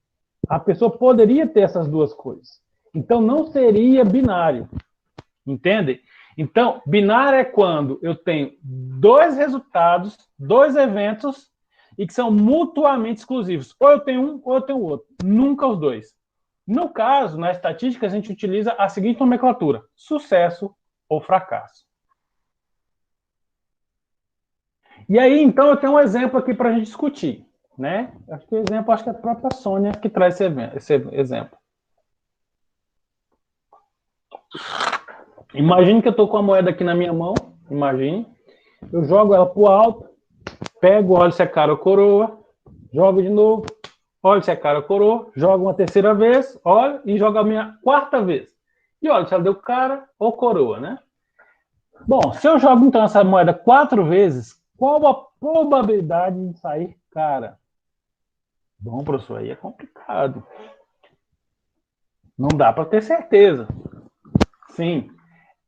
A pessoa poderia ter essas duas coisas. Então, não seria binário. Entende? Então, binário é quando eu tenho dois resultados, dois eventos, e que são mutuamente exclusivos. Ou eu tenho um, ou eu tenho outro. Nunca os dois. No caso, na estatística, a gente utiliza a seguinte nomenclatura: sucesso ou fracasso. E aí, então, eu tenho um exemplo aqui para a gente discutir, né? Acho que é a própria Sônia que traz esse exemplo. Imagine que eu estou com a moeda aqui na minha mão, imagine. Eu jogo ela para o alto, pego, olho se é cara ou coroa, jogo de novo, olho se é cara ou coroa, jogo uma terceira vez, olho e jogo a minha quarta vez. E olho se ela deu cara ou coroa, né? Bom, se eu jogo então essa moeda 4 vezes, qual a probabilidade de sair cara? Bom, professor, aí é complicado. Não dá para ter certeza. Sim,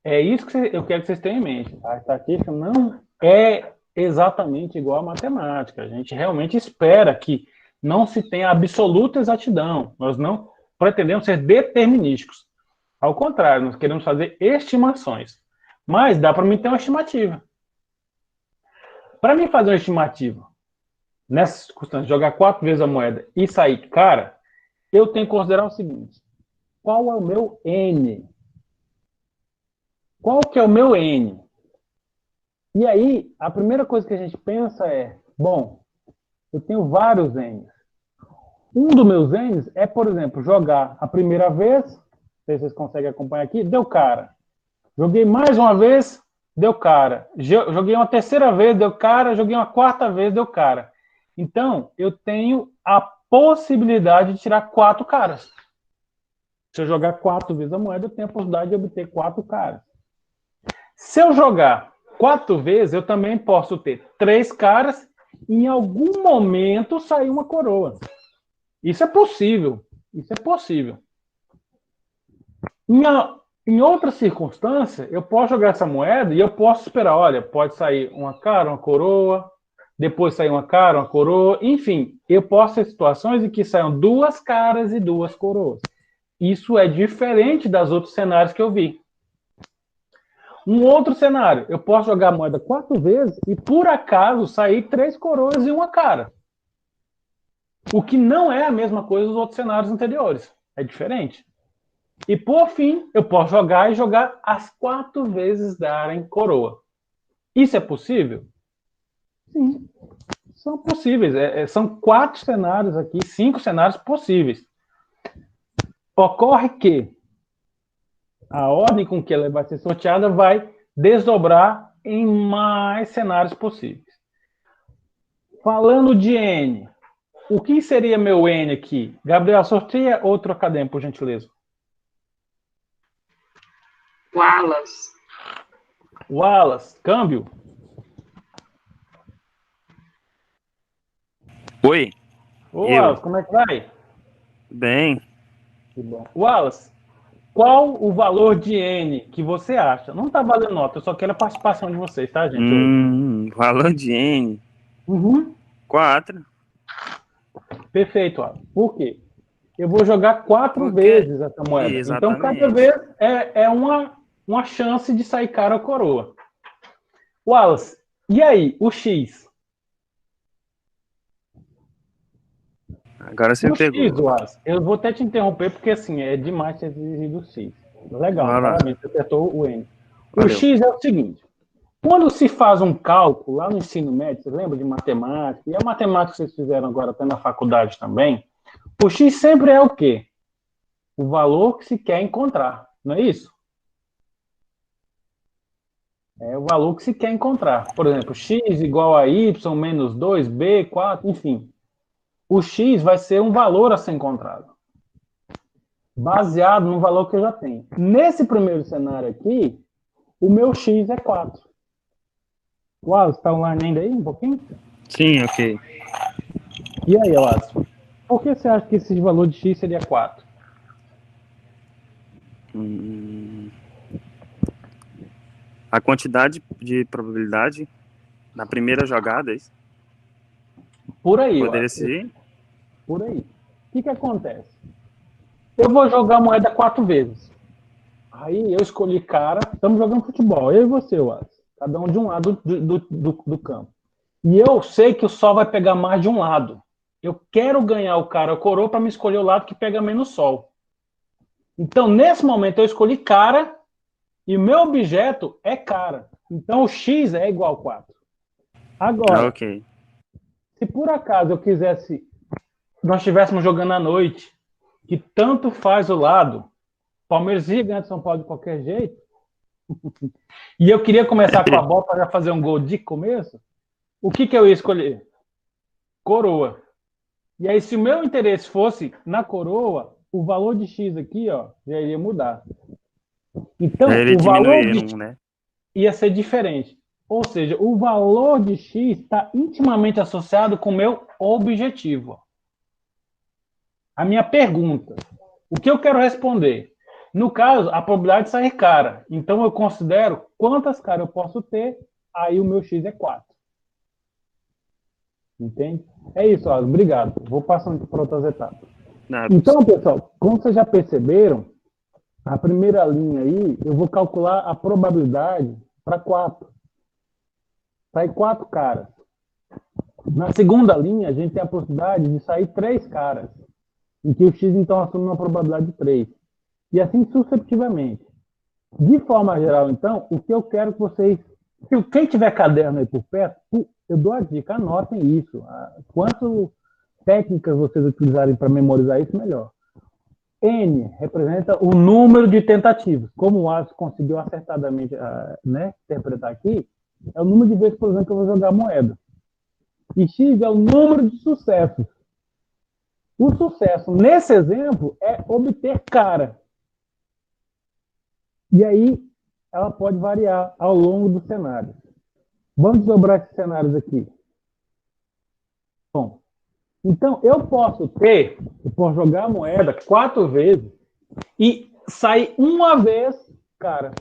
é isso que eu quero que vocês tenham em mente. A estatística não é exatamente igual à matemática. A gente realmente espera que não se tenha absoluta exatidão. Nós não pretendemos ser determinísticos. Ao contrário, nós queremos fazer estimações. Mas dá para mim ter uma estimativa. Para mim fazer uma estimativa, nessa circunstância, jogar 4 vezes a moeda e sair cara, eu tenho que considerar o seguinte: qual é o meu N? Qual que é o meu N? E aí, a primeira coisa que a gente pensa é, bom, eu tenho vários N's. Um dos meus N's é, por exemplo, jogar a primeira vez, não sei se vocês conseguem acompanhar aqui, deu cara. Joguei mais uma vez, deu cara. Joguei uma terceira vez, deu cara. Joguei uma quarta vez, deu cara. Então, eu tenho a possibilidade de tirar 4 caras. Se eu jogar 4 vezes a moeda, eu tenho a possibilidade de obter 4 caras. Se eu jogar 4 vezes, eu também posso ter 3 caras e em algum momento sair uma coroa. Isso é possível. Isso é possível. Em outra circunstância, eu posso jogar essa moeda e eu posso esperar, olha, pode sair uma cara, uma coroa, depois sair uma cara, uma coroa, enfim, eu posso ter situações em que saiam 2 caras e 2 coroas. Isso é diferente dos outros cenários que eu vi. Um outro cenário, eu posso jogar a moeda 4 vezes e, por acaso, sair 3 coroas e uma cara. O que não é a mesma coisa dos outros cenários anteriores. É diferente. E, por fim, eu posso jogar e jogar as 4 vezes darem coroa. Isso é possível? Sim. São possíveis. São 4 cenários aqui, 5 cenários possíveis. Ocorre que a ordem com que ela vai ser sorteada vai desdobrar em mais cenários possíveis. Falando de N, o que seria meu N aqui? Gabriel, sorteia outro acadêmico, por gentileza. Wallace. Wallace, câmbio. Oi, Ô, eu. Wallace, como é que vai? Bem, Que bom. Wallace, qual o valor de N que você acha? Não está valendo nota, eu só quero a participação de vocês, tá, gente? valor de N, Uhum. 4. Perfeito, Wallace. Por quê? Eu vou jogar 4 Porque- vezes essa moeda. Exatamente. Então, cada vez é uma chance de sair cara ou coroa. Wallace, e aí, o X? Agora você O X, pegou. Wallace, eu vou até te interromper, porque assim, é demais ter exigido o X. Legal, Vai lá. parabéns, você acertou o N. O Valeu. X é o seguinte, quando se faz um cálculo lá no ensino médio, você lembra de matemática, e a matemática que vocês fizeram agora até na faculdade também, o X sempre é o quê? O valor que se quer encontrar, não é isso? É o valor que se quer encontrar. Por exemplo, x igual a y menos 2b, 4, enfim. O x vai ser um valor a ser encontrado, baseado no valor que eu já tenho. Nesse primeiro cenário aqui, o meu x é 4. Uau, você está online ainda aí um pouquinho? Sim, ok. E aí, Wallace? Por que você acha que esse valor de x seria 4? A quantidade de probabilidade na primeira jogada, é isso? Por aí, Poderia Wallace. ser? Por aí. O que acontece? Eu vou jogar a moeda 4 vezes. Aí eu escolhi cara, estamos jogando futebol, eu e você, Wallace. Cada um de um lado do campo. E eu sei que o sol vai pegar mais de um lado. Eu quero ganhar o cara ou coroa para me escolher o lado que pega menos sol. Então, nesse momento, eu escolhi cara e o meu objeto é cara. Então, o x é igual a 4. Agora, Ok. se por acaso eu quisesse, nós estivéssemos jogando à noite, que tanto faz o lado, Palmeiras ia ganhar de São Paulo de qualquer jeito, e eu queria começar com a bola para já fazer um gol de começo, o que eu ia escolher? Coroa. E aí, se o meu interesse fosse na coroa, o valor de x aqui, ó, já iria mudar. Então, Ele o valor diminuíram, de né? ia ser diferente. Ou seja, o valor de x está intimamente associado com o meu objetivo. A minha pergunta. O que eu quero responder? No caso, a probabilidade de sair cara. Então, eu considero quantas caras eu posso ter, aí o meu x é 4. Entende? É isso, Alex. Obrigado. Vou passando para outras etapas. Nada. Então, pessoal, como vocês já perceberam, a primeira linha aí, eu vou calcular a probabilidade para 4. Sai 4 caras. Na segunda linha, a gente tem a possibilidade de sair 3 caras, em que o x, então, assume uma probabilidade de 3. E assim sucessivamente. De forma geral, então, o que eu quero que vocês... Quem tiver caderno aí por perto, eu dou a dica, anotem isso. Quanto técnicas vocês utilizarem para memorizar isso, melhor. N representa o número de tentativas. Como o Alisson conseguiu acertadamente interpretar aqui, é o número de vezes, por exemplo, que eu vou jogar a moeda. E X é o número de sucessos. O sucesso, nesse exemplo, é obter cara. E aí, ela pode variar ao longo do cenário. Vamos desdobrar esses cenários aqui. Bom, então, eu posso jogar a moeda 4 vezes e sair uma vez cara.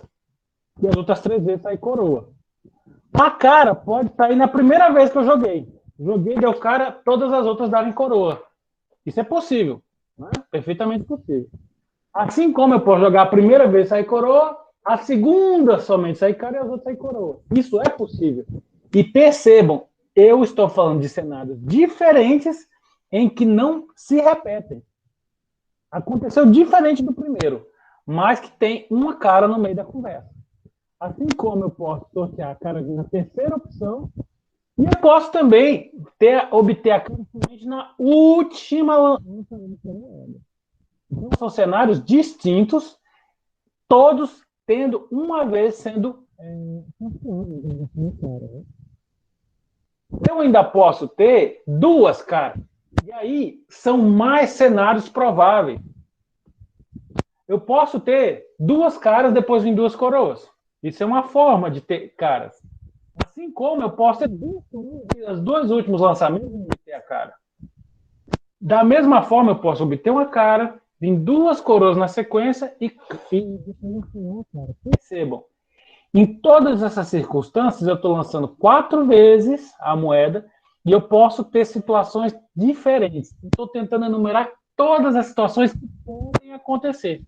E as outras 3 vezes sair coroa. A cara pode sair na primeira vez que eu joguei. Joguei, deu cara, todas as outras darem coroa. Isso é possível. Né? Perfeitamente possível. Assim como eu posso jogar a primeira vez e sair coroa, a segunda somente sair cara e as outras sair coroa. Isso é possível. E percebam, eu estou falando de cenários diferentes em que não se repetem. Aconteceu diferente do primeiro, mas que tem uma cara no meio da conversa. Assim como eu posso sortear a cara na terceira opção E eu posso também obter a cara somente na última lançamento da moeda. Então, são cenários distintos, todos tendo uma vez sendo eu ainda posso ter duas caras. E aí são mais cenários prováveis. Eu posso ter duas caras, depois vir duas coroas. Isso é uma forma de ter caras. Assim como eu posso ter os dois últimos lançamentos e obter a cara. Da mesma forma, eu posso obter uma cara, vir duas coroas na sequência e percebam. Em todas essas circunstâncias, eu estou lançando 4 vezes a moeda e eu posso ter situações diferentes. Estou tentando enumerar todas as situações que podem acontecer.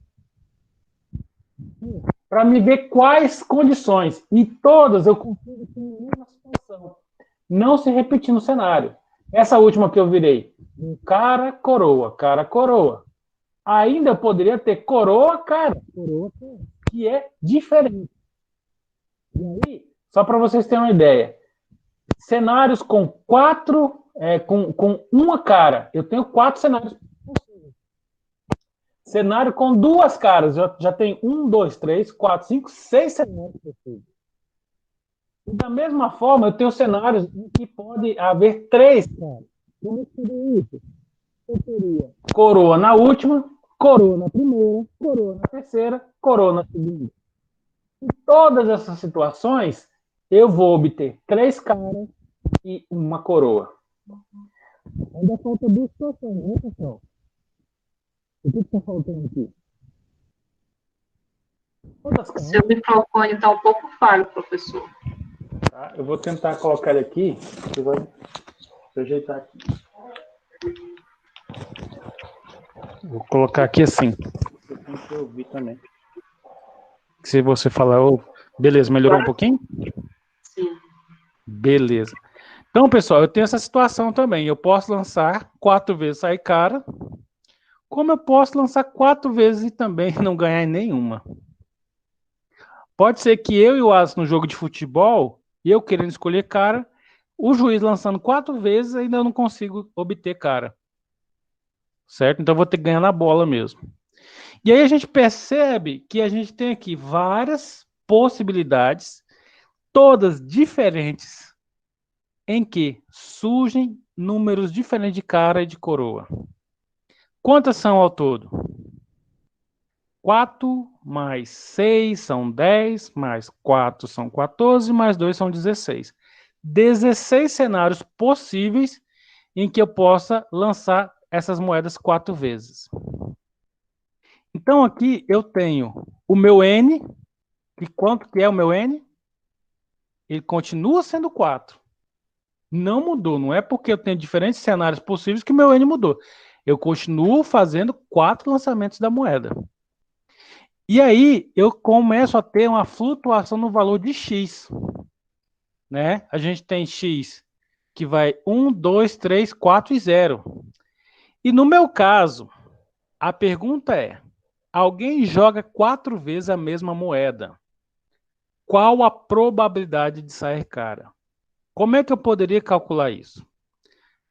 Para me ver quais condições. E todas eu consigo ter a mesma situação. Não se repetir no cenário. Essa última que eu virei, cara, coroa. Ainda eu poderia ter coroa, cara, que é diferente. E aí, só para vocês terem uma ideia, cenários com 4, com uma cara, eu tenho 4 cenários possíveis. Cenário com 2 caras, eu já tenho 1, 2, 3, 4, 5, 6 cenários possíveis. E da mesma forma, eu tenho cenários em que pode haver 3 caras. Como seria isso? Eu teria coroa na última, coroa na primeira, coroa na terceira, coroa na segunda. Em todas essas situações, eu vou obter 3 caras e uma coroa. Ainda falta 2 situações, né, pessoal? O que está faltando aqui? Seu microfone está um pouco falho, professor. Tá, eu vou tentar colocar ele aqui. Você vai ajeitar aqui. Vou colocar aqui assim. Você tem que ouvir também. Se você falar, beleza, melhorou um pouquinho? Sim. Beleza. Então, pessoal, eu tenho essa situação também. Eu posso lançar 4 vezes sair cara, como eu posso lançar 4 vezes e também não ganhar em nenhuma. Pode ser que eu e o Alisson no jogo de futebol, eu querendo escolher cara, o juiz lançando 4 vezes ainda não consigo obter cara. Certo? Então eu vou ter que ganhar na bola mesmo. E aí a gente percebe que a gente tem aqui várias possibilidades, todas diferentes, em que surgem números diferentes de cara e de coroa. Quantas são ao todo? 4 mais 6 são 10, mais 4 são 14, mais 2 são 16. 16 cenários possíveis em que eu possa lançar essas moedas 4 vezes. Então aqui eu tenho o meu N, e quanto que é o meu N? Ele continua sendo 4. Não mudou, não é porque eu tenho diferentes cenários possíveis que o meu N mudou. Eu continuo fazendo 4 lançamentos da moeda. E aí eu começo a ter uma flutuação no valor de X. Né? A gente tem X que vai 1, 2, 3, 4 e 0. E no meu caso, a pergunta é, alguém joga 4 vezes a mesma moeda. Qual a probabilidade de sair cara? Como é que eu poderia calcular isso?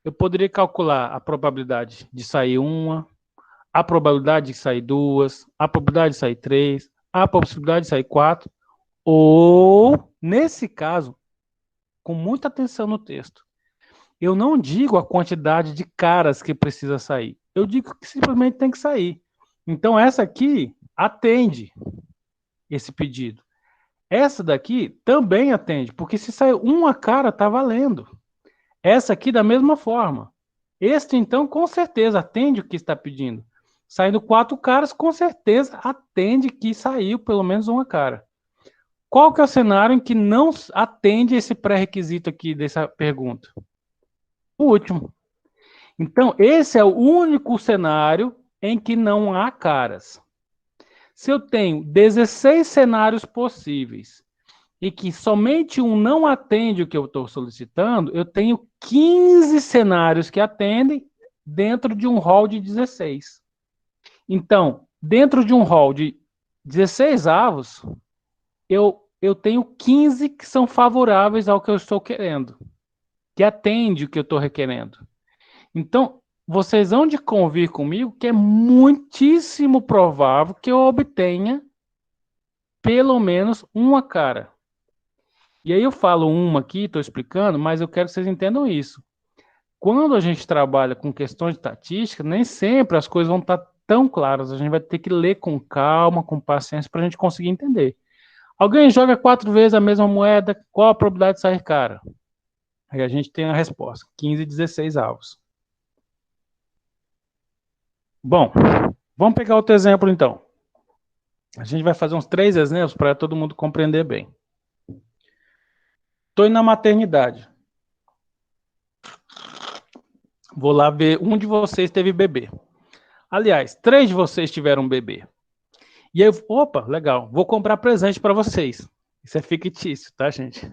Eu poderia calcular a probabilidade de sair uma, a probabilidade de sair 2, a probabilidade de sair 3, a possibilidade de sair 4, ou, nesse caso, com muita atenção no texto, eu não digo a quantidade de caras que precisa sair. Eu digo que simplesmente tem que sair. Então, essa aqui atende esse pedido. Essa daqui também atende, porque se sair uma cara, está valendo. Essa aqui da mesma forma. Este, então, com certeza atende o que está pedindo. Saindo 4 caras, com certeza atende que saiu pelo menos uma cara. Qual que é o cenário em que não atende esse pré-requisito aqui dessa pergunta? O último. Então, esse é o único cenário em que não há caras. Se eu tenho 16 cenários possíveis e que somente um não atende o que eu estou solicitando, eu tenho 15 cenários que atendem dentro de um rol de 16. Então, dentro de um rol de 16 avos, eu tenho 15 que são favoráveis ao que eu estou querendo. que atende o que eu estou requerendo. Então, vocês vão de convir comigo que é muitíssimo provável que eu obtenha pelo menos uma cara. E aí eu falo uma aqui, estou explicando, mas eu quero que vocês entendam isso. Quando a gente trabalha com questões de estatística, nem sempre as coisas vão estar tão claras. A gente vai ter que ler com calma, com paciência, para a gente conseguir entender. Alguém joga 4 vezes a mesma moeda, qual a probabilidade de sair cara? Aí a gente tem a resposta, 15, 16 avos. Bom, vamos pegar outro exemplo então. A gente vai fazer uns 3 exemplos para todo mundo compreender bem. Estou indo na maternidade. Vou lá ver, um de vocês teve bebê. Aliás, 3 de vocês tiveram bebê. E aí, opa, legal, vou comprar presente para vocês. Isso é fictício, tá, gente?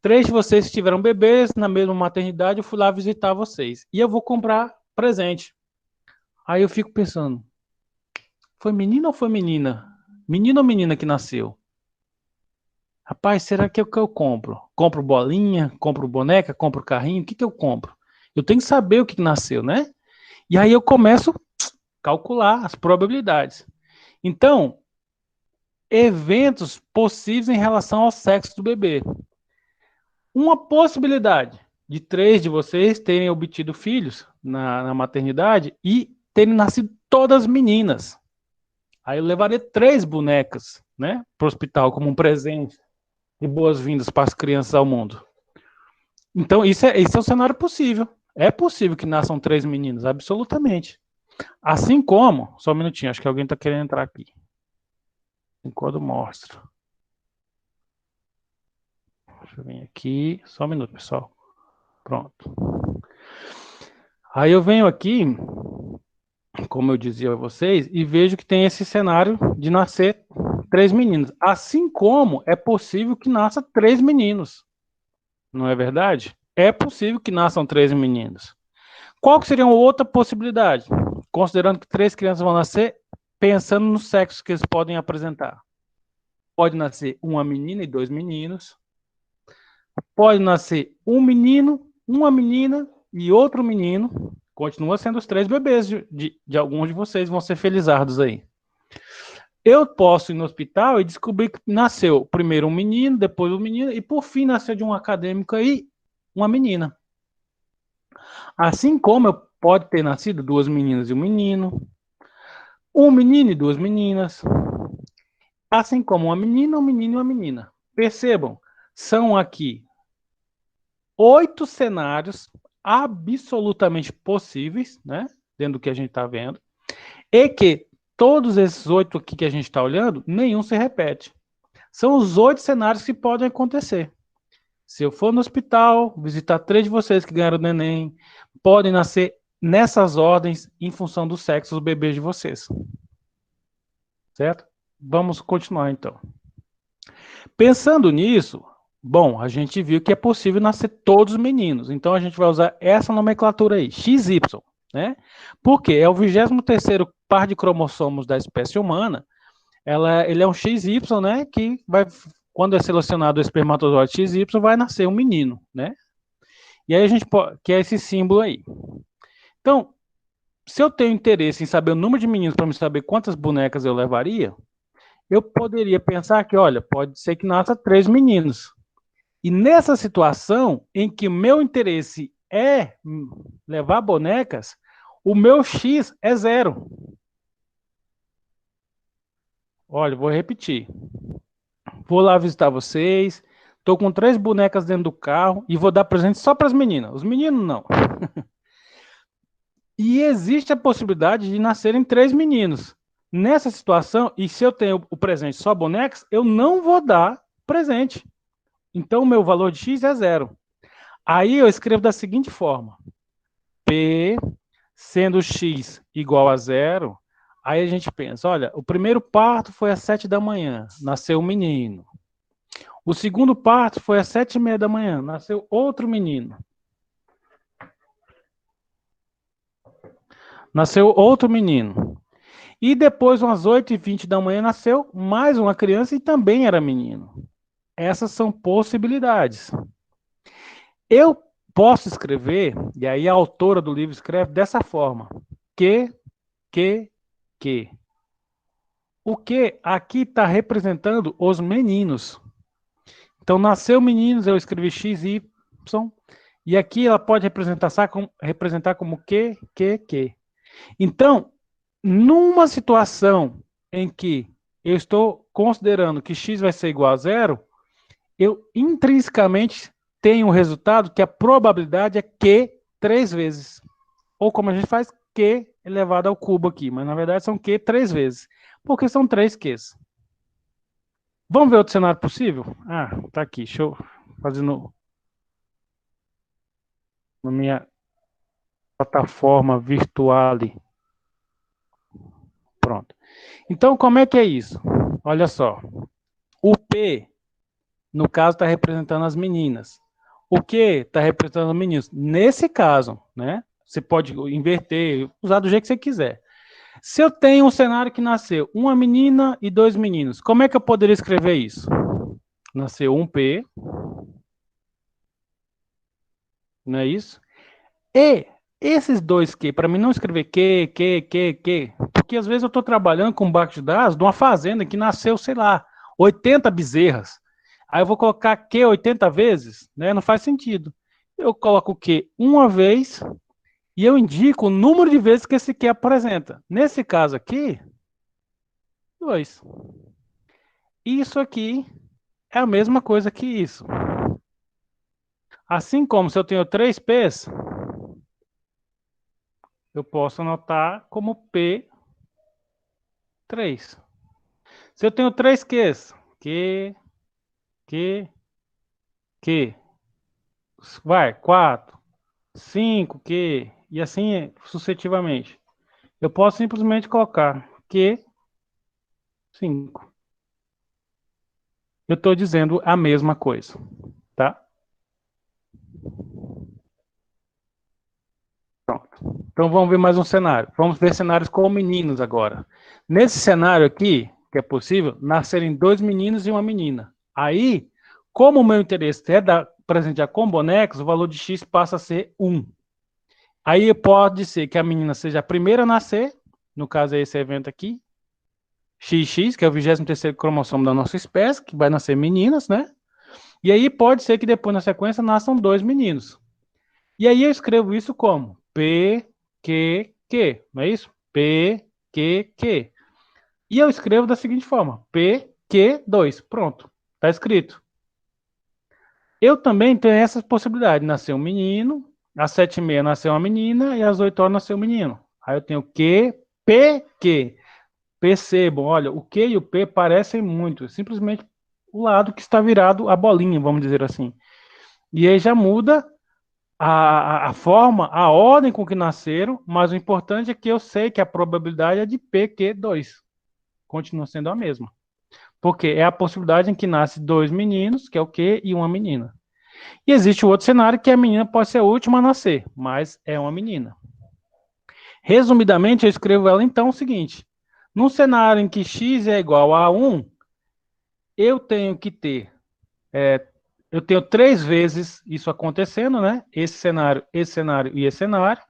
3 de vocês tiveram bebês na mesma maternidade, eu fui lá visitar vocês. E eu vou comprar presente. Aí eu fico pensando, foi menino ou foi menina? Menino ou menina que nasceu? Rapaz, será que é o que eu compro? Compro bolinha, compro boneca, compro carrinho, o que eu compro? Eu tenho que saber o que nasceu, né? E aí eu começo a calcular as probabilidades. Então, eventos possíveis em relação ao sexo do bebê. Uma possibilidade de 3 de vocês terem obtido filhos na maternidade e terem nascido todas meninas. Aí eu levaria 3 bonecas, né, para o hospital como um presente de boas-vindas para as crianças ao mundo. Então, esse é o cenário possível. É possível que nasçam 3 meninos, absolutamente. Assim como, só um minutinho, acho que alguém está querendo entrar aqui. Enquanto mostro. Deixa eu vir aqui, só um minuto, pessoal. Pronto. Aí eu venho aqui, como eu dizia a vocês, e vejo que tem esse cenário de nascer 3 meninos. Assim como é possível que nasça 3 meninos. Não é verdade? É possível que nasçam 3 meninos. Qual que seria uma outra possibilidade? Considerando que 3 crianças vão nascer, pensando no sexo que eles podem apresentar. Pode nascer uma menina e 2 meninos. Pode nascer um menino, uma menina e outro menino. Continua sendo os 3 bebês de alguns de vocês, vão ser felizardos aí. Eu posso ir no hospital e descobrir que nasceu primeiro um menino, depois um menino, e por fim nasceu de um acadêmico aí uma menina. Assim como pode ter nascido 2 meninas e um menino e 2 meninas. Assim como uma menina, um menino e uma menina. Percebam, são aqui 8 cenários absolutamente possíveis, né? Dentro do que a gente está vendo. E que todos esses 8 aqui que a gente está olhando, nenhum se repete. São os 8 cenários que podem acontecer. Se eu for no hospital, visitar 3 de vocês que ganharam o neném, podem nascer nessas ordens em função do sexo dos bebês de vocês. Certo? Vamos continuar, então. Pensando nisso, bom, a gente viu que é possível nascer todos meninos. Então, a gente vai usar essa nomenclatura aí, XY, né? Porque é o 23º par de cromossomos da espécie humana. Ele é um XY, né? Que vai, quando é selecionado o espermatozoide XY, vai nascer um menino, né? E aí a gente pode, que é esse símbolo aí. Então, se eu tenho interesse em saber o número de meninos para me saber quantas bonecas eu levaria, eu poderia pensar que, olha, pode ser que nasça 3 meninos. E nessa situação em que o meu interesse é levar bonecas, o meu X é 0. Olha, vou repetir. Vou lá visitar vocês, estou com 3 bonecas dentro do carro e vou dar presente só para as meninas. Os meninos não. E existe a possibilidade de nascerem 3 meninos. Nessa situação, e se eu tenho o presente só bonecas, eu não vou dar presente. Então, o meu valor de X é 0. Aí eu escrevo da seguinte forma. P, sendo X igual a 0, aí a gente pensa, olha, o primeiro parto foi às 7 da manhã, nasceu um menino. O segundo parto foi às 7h30 da manhã, nasceu outro menino. Nasceu outro menino. E depois, umas 8h20 da manhã, nasceu mais uma criança e também era menino. Essas são possibilidades. Eu posso escrever, e aí a autora do livro escreve dessa forma, que. O que aqui está representando os meninos. Então, nasceu meninos, eu escrevi X, Y, e aqui ela pode representar como que. Então, numa situação em que eu estou considerando que X vai ser igual a 0, eu intrinsecamente tenho um resultado que a probabilidade é Q 3 vezes. Ou como a gente faz, Q elevado ao cubo aqui, mas na verdade são Q 3 vezes, porque são 3 Qs. Vamos ver outro cenário possível? Ah, tá aqui, deixa eu fazer na minha plataforma virtual. Pronto. Então, como é que é isso? Olha só. O P, no caso, está representando as meninas. O Q está representando os meninos. Nesse caso, né? Você pode inverter, usar do jeito que você quiser. Se eu tenho um cenário que nasceu uma menina e 2 meninos, como é que eu poderia escrever isso? Nasceu um P, não é isso? E esses 2 Q, para mim não escrever Q, porque às vezes eu estou trabalhando com um banco de dados de uma fazenda que nasceu, sei lá, 80 bezerras. Aí eu vou colocar Q 80 vezes, né? Não faz sentido. Eu coloco o Q uma vez e eu indico o número de vezes que esse Q apresenta. Nesse caso aqui, 2. Isso aqui é a mesma coisa que isso. Assim como se eu tenho 3 P's, eu posso anotar como P3. Se eu tenho 3 Qs, Q, vai, 4, 5 Q, e assim sucessivamente. Eu posso simplesmente colocar Q5. Eu estou dizendo a mesma coisa, tá? Pronto. Então vamos ver mais um cenário. Vamos ver cenários com meninos agora. Nesse cenário aqui, que é possível, nascerem 2 meninos e uma menina. Aí, como o meu interesse é presentear com bonecos, o valor de X passa a ser 1. Aí pode ser que a menina seja a primeira a nascer, no caso é esse evento aqui, XX, que é o 23º cromossomo da nossa espécie, que vai nascer meninas, né? E aí pode ser que depois na sequência nasçam 2 meninos. E aí eu escrevo isso como P, Q, não é isso? P, Q. E eu escrevo da seguinte forma, P, Q2, pronto, está escrito. Eu também tenho essa possibilidade, nascer um menino, às 7h30 nasceu uma menina e às 8 horas nasceu um menino. Aí eu tenho Q, P, Q. Percebam, olha, o Q e o P parecem muito, simplesmente o lado que está virado a bolinha, vamos dizer assim. E aí já muda a forma, a ordem com que nasceram, mas o importante é que eu sei que a probabilidade é de PQ2. Continua sendo a mesma. Porque é a possibilidade em que nasce 2 meninos, que é o Q, e uma menina. E existe o outro cenário que a menina pode ser a última a nascer, mas é uma menina. Resumidamente, eu escrevo ela então o seguinte. Num cenário em que X é igual a 1, eu tenho que ter... eu tenho 3 vezes isso acontecendo, né? Esse cenário e esse cenário,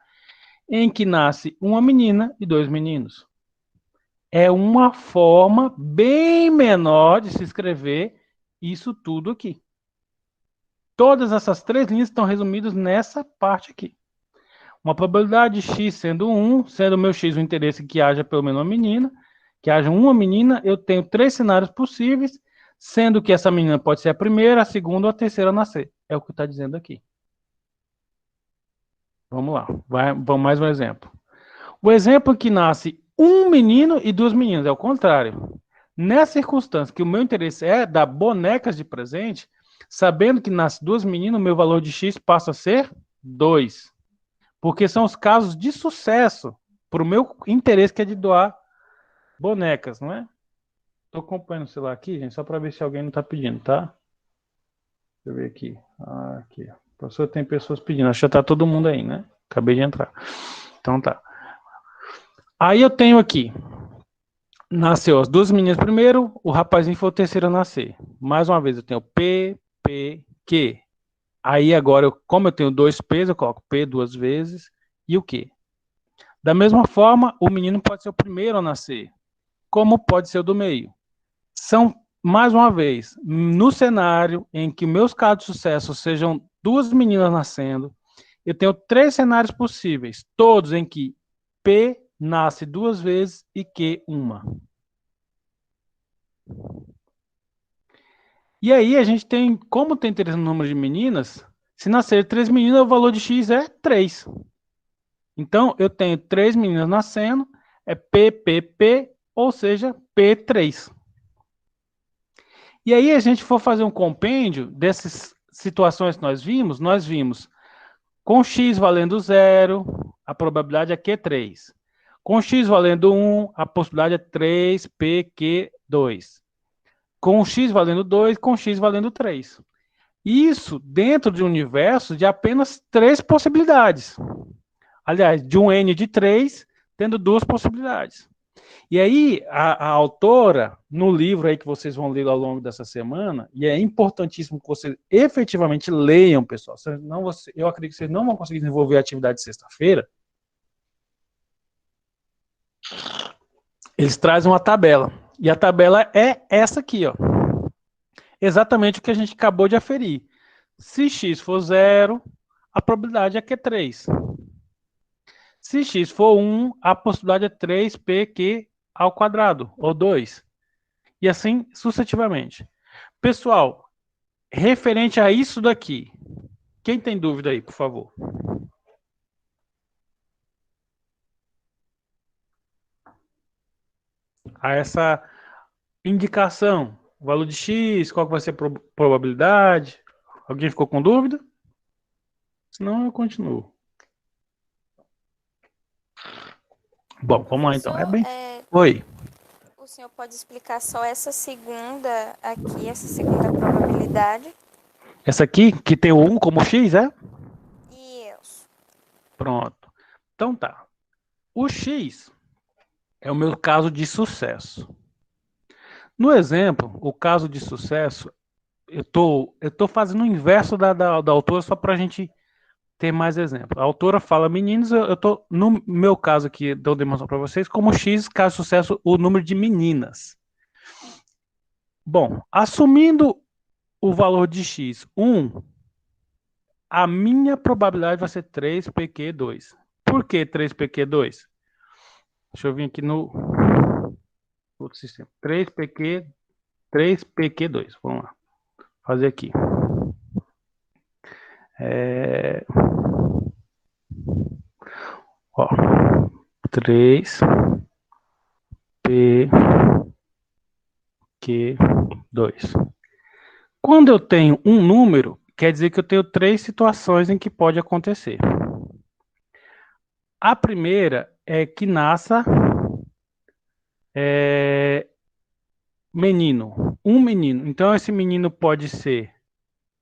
em que nasce uma menina e 2 meninos. É uma forma bem menor de se escrever isso tudo aqui. Todas essas 3 linhas estão resumidas nessa parte aqui. Uma probabilidade de X sendo 1, sendo o meu X o interesse que haja pelo menos uma menina, que haja uma menina, eu tenho 3 cenários possíveis, sendo que essa menina pode ser a primeira, a segunda ou a terceira a nascer. É o que está dizendo aqui. Vamos lá, vamos mais um exemplo. O exemplo que nasce um menino e 2 meninas, é o contrário. Nessa circunstância que o meu interesse é dar bonecas de presente, sabendo que nasce 2 meninas, o meu valor de X passa a ser 2. Porque são os casos de sucesso para o meu interesse, que é de doar bonecas, não é? Estou acompanhando o celular aqui, gente, só para ver se alguém não está pedindo, tá? Deixa eu ver aqui. Aqui. Professor, tem pessoas pedindo. Acho que já está todo mundo aí, né? Acabei de entrar. Então tá. Aí eu tenho aqui. Nasceu as 2 meninas primeiro, o rapazinho foi o terceiro a nascer. Mais uma vez, eu tenho P, Q. Aí agora, como eu tenho 2 P's, eu coloco P 2 vezes e o Q. Da mesma forma, o menino pode ser o primeiro a nascer, como pode ser o do meio. São, mais uma vez, no cenário em que meus casos de sucesso sejam 2 meninas nascendo, eu tenho 3 cenários possíveis, todos em que P nasce 2 vezes e Q 1. E aí a gente tem, como tem 3 números de meninas, se nascer 3 meninas, o valor de X é 3. Então, eu tenho 3 meninas nascendo, é P, ou seja, P3. E aí a gente for fazer um compêndio dessas situações que nós vimos com X valendo 0, a probabilidade é Q3. Com X valendo 1, a possibilidade é 3PQ2. Com X valendo 2, com X valendo 3. Isso dentro de um universo de apenas 3 possibilidades. Aliás, de um N de 3, tendo 2 possibilidades. E aí, a autora, no livro aí que vocês vão ler ao longo dessa semana, e é importantíssimo que vocês efetivamente leiam, pessoal, senão eu acredito que vocês não vão conseguir desenvolver a atividade de sexta-feira. Eles trazem uma tabela. E a tabela é essa aqui, ó. Exatamente o que a gente acabou de aferir. Se x for 0, a probabilidade é Q3. Se x for 1, a possibilidade é 3PQ ao quadrado, ou 2. E assim sucessivamente. Pessoal, referente a isso daqui, quem tem dúvida aí, por favor? A essa indicação, o valor de x, qual que vai ser a probabilidade? Alguém ficou com dúvida? Senão eu continuo. Bom, vamos lá então. Oi. O senhor pode explicar só essa segunda aqui, essa segunda probabilidade? Essa aqui, que tem o 1 como x, é? Isso. Pronto. Então tá. O x é o meu caso de sucesso. No exemplo, o caso de sucesso, eu tô fazendo o inverso da autora só para a gente ter mais exemplo. A autora fala meninos, eu tô, no meu caso aqui, dou demonstração para vocês, como x, caso de sucesso, o número de meninas. Bom, assumindo o valor de x 1, a minha probabilidade vai ser 3PQ2. Por que 3PQ2? Deixa eu vir aqui no outro sistema. 3PQ2. Vamos lá. Fazer aqui. 3PQ2. Quando eu tenho um número, quer dizer que eu tenho 3 situações em que pode acontecer. A primeira é que nasça menino. Um menino. Então, esse menino pode ser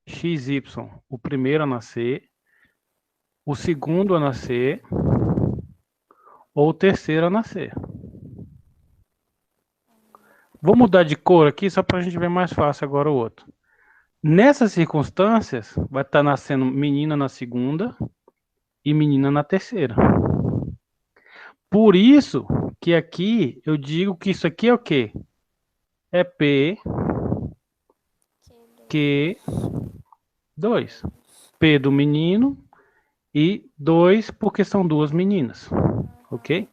XY, o primeiro a nascer, o segundo a nascer, ou o terceiro a nascer. Vou mudar de cor aqui, só para a gente ver mais fácil agora o outro. Nessas circunstâncias, vai estar nascendo menina na segunda e menina na terceira. Por isso que aqui eu digo que isso aqui é o quê? É P, Q, 2. P do menino e 2 porque são 2 meninas. Ok?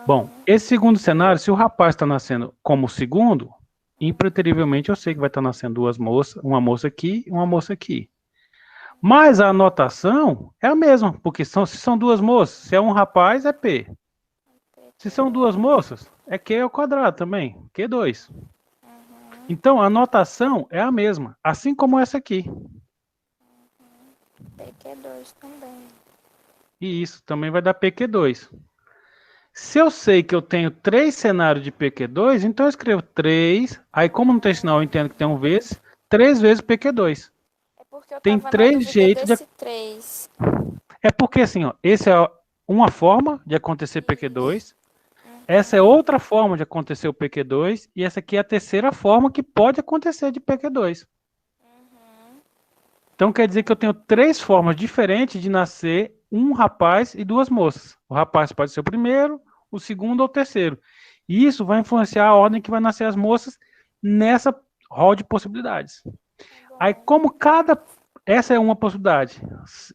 Bom, esse segundo cenário, se o rapaz está nascendo como segundo, impreterivelmente eu sei que vai estar nascendo 2 moças, uma moça aqui e uma moça aqui. Mas a anotação é a mesma, porque se são 2 moças, se é um rapaz, é P. Se são 2 moças, é Q ao quadrado também, Q2. Então, a anotação é a mesma, assim como essa aqui. PQ2 também. E isso também vai dar PQ2. Se eu sei que eu tenho 3 cenários de PQ2, então eu escrevo 3, aí como não tem sinal, eu entendo que tem um vezes, 3 vezes PQ2. É porque eu tem tava 3 jeitos de... 3. É porque assim, ó, esse é uma forma de acontecer PQ2, essa é outra forma de acontecer o PQ2, e essa aqui é a terceira forma que pode acontecer de PQ2. Então quer dizer que eu tenho 3 formas diferentes de nascer um rapaz e 2 moças. O rapaz pode ser o primeiro, o segundo ou o terceiro. E isso vai influenciar a ordem que vai nascer as moças nessa rol de possibilidades. Aí, como essa é uma possibilidade,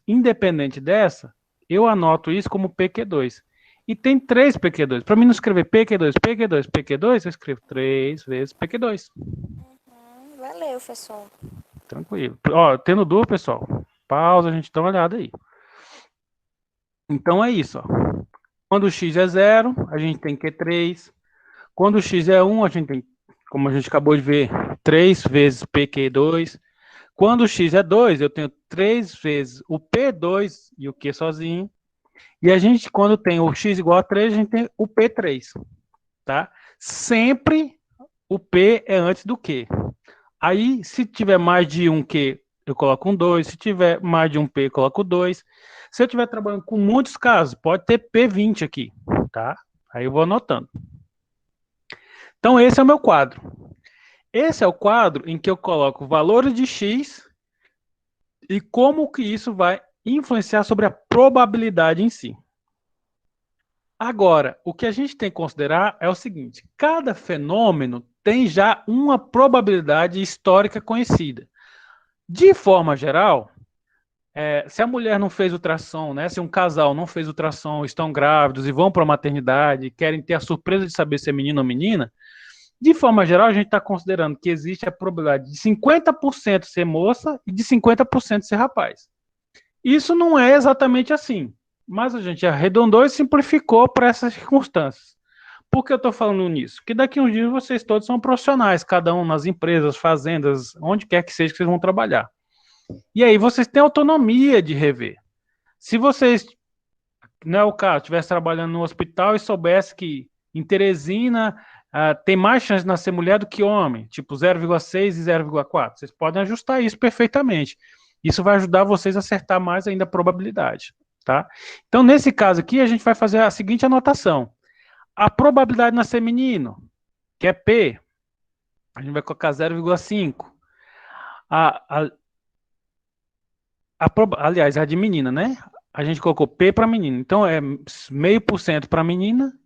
independente dessa, eu anoto isso como PQ2. E tem 3 PQ2. Para mim não escrever PQ2, PQ2, PQ2, eu escrevo 3 vezes PQ2. Valeu, professor. Tranquilo. Ó, tendo dúvida, pessoal, pausa, a gente dá uma olhada aí. Então é isso, ó. Quando o x é 0, a gente tem Q3. Quando o x é 1, a gente tem, como a gente acabou de ver, 3 vezes PQ2. Quando o x é 2, eu tenho 3 vezes o P2 e o Q sozinho. E a gente, quando tem o x igual a 3, a gente tem o P3. Tá? Sempre o P é antes do Q. Aí, se tiver mais de um Q, eu coloco um 2. Se tiver mais de um P, eu coloco 2. Se eu estiver trabalhando com muitos casos, pode ter P20 aqui. Tá? Aí eu vou anotando. Então, esse é o meu quadro. Esse é o quadro em que eu coloco valores de x e como que isso vai influenciar sobre a probabilidade em si. Agora, o que a gente tem que considerar é o seguinte: cada fenômeno tem já uma probabilidade histórica conhecida. De forma geral, se a mulher não fez ultrassom, né, se um casal não fez ultrassom, estão grávidos e vão para a maternidade, querem ter a surpresa de saber se é menino ou menina, de forma geral, a gente está considerando que existe a probabilidade de 50% ser moça e de 50% ser rapaz. Isso não é exatamente assim, mas a gente arredondou e simplificou para essas circunstâncias. Por que eu estou falando nisso? Porque daqui a uns dias vocês todos são profissionais, cada um nas empresas, fazendas, onde quer que seja que vocês vão trabalhar. E aí vocês têm autonomia de rever. Se vocês, não é o caso, estivesse trabalhando no hospital e soubesse que em Teresina tem mais chance de nascer mulher do que homem, tipo 0,6 e 0,4. Vocês podem ajustar isso perfeitamente. Isso vai ajudar vocês a acertar mais ainda a probabilidade, tá? Então, nesse caso aqui, a gente vai fazer a seguinte anotação. A probabilidade de nascer menino, que é P, a gente vai colocar 0,5. Aliás, a de menina, né? A gente colocou P para menina. Então, é 0,5% para menina,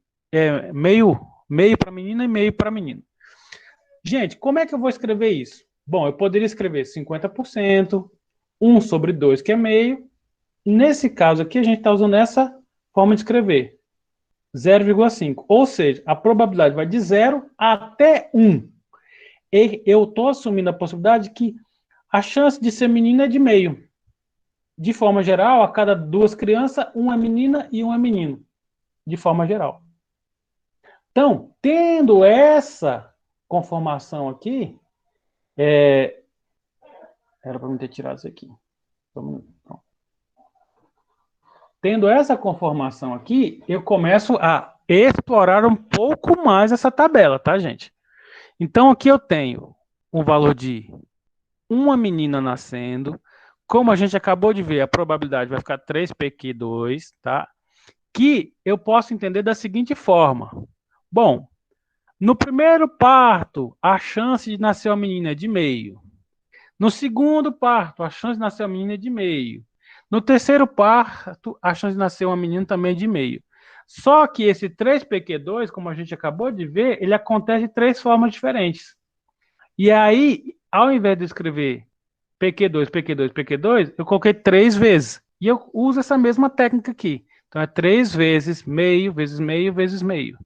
meio para menina e meio para menino. Gente, como é que eu vou escrever isso? Bom, eu poderia escrever 50%, 1 sobre 2, que é meio. Nesse caso aqui, a gente está usando essa forma de escrever. 0,5. Ou seja, a probabilidade vai de 0 até 1. E eu estou assumindo a possibilidade que a chance de ser menina é de meio. De forma geral, a cada 2 crianças, 1 é menina e 1 é menino. De forma geral. Então, tendo essa conformação aqui, era para me ter tirado isso aqui. Tendo essa conformação aqui, eu começo a explorar um pouco mais essa tabela, tá, gente? Então, aqui eu tenho um valor de uma menina nascendo. Como a gente acabou de ver, a probabilidade vai ficar 3PQ2, tá? Que eu posso entender da seguinte forma. Bom, no primeiro parto, a chance de nascer uma menina é de meio. No segundo parto, a chance de nascer uma menina é de meio. No terceiro parto, a chance de nascer uma menina também é de meio. Só que esse 3PQ2, como a gente acabou de ver, ele acontece de 3 formas diferentes. E aí, ao invés de escrever PQ2, PQ2, PQ2, eu coloquei 3 vezes. E eu uso essa mesma técnica aqui. Então, é 3 vezes meio, vezes meio, vezes meio.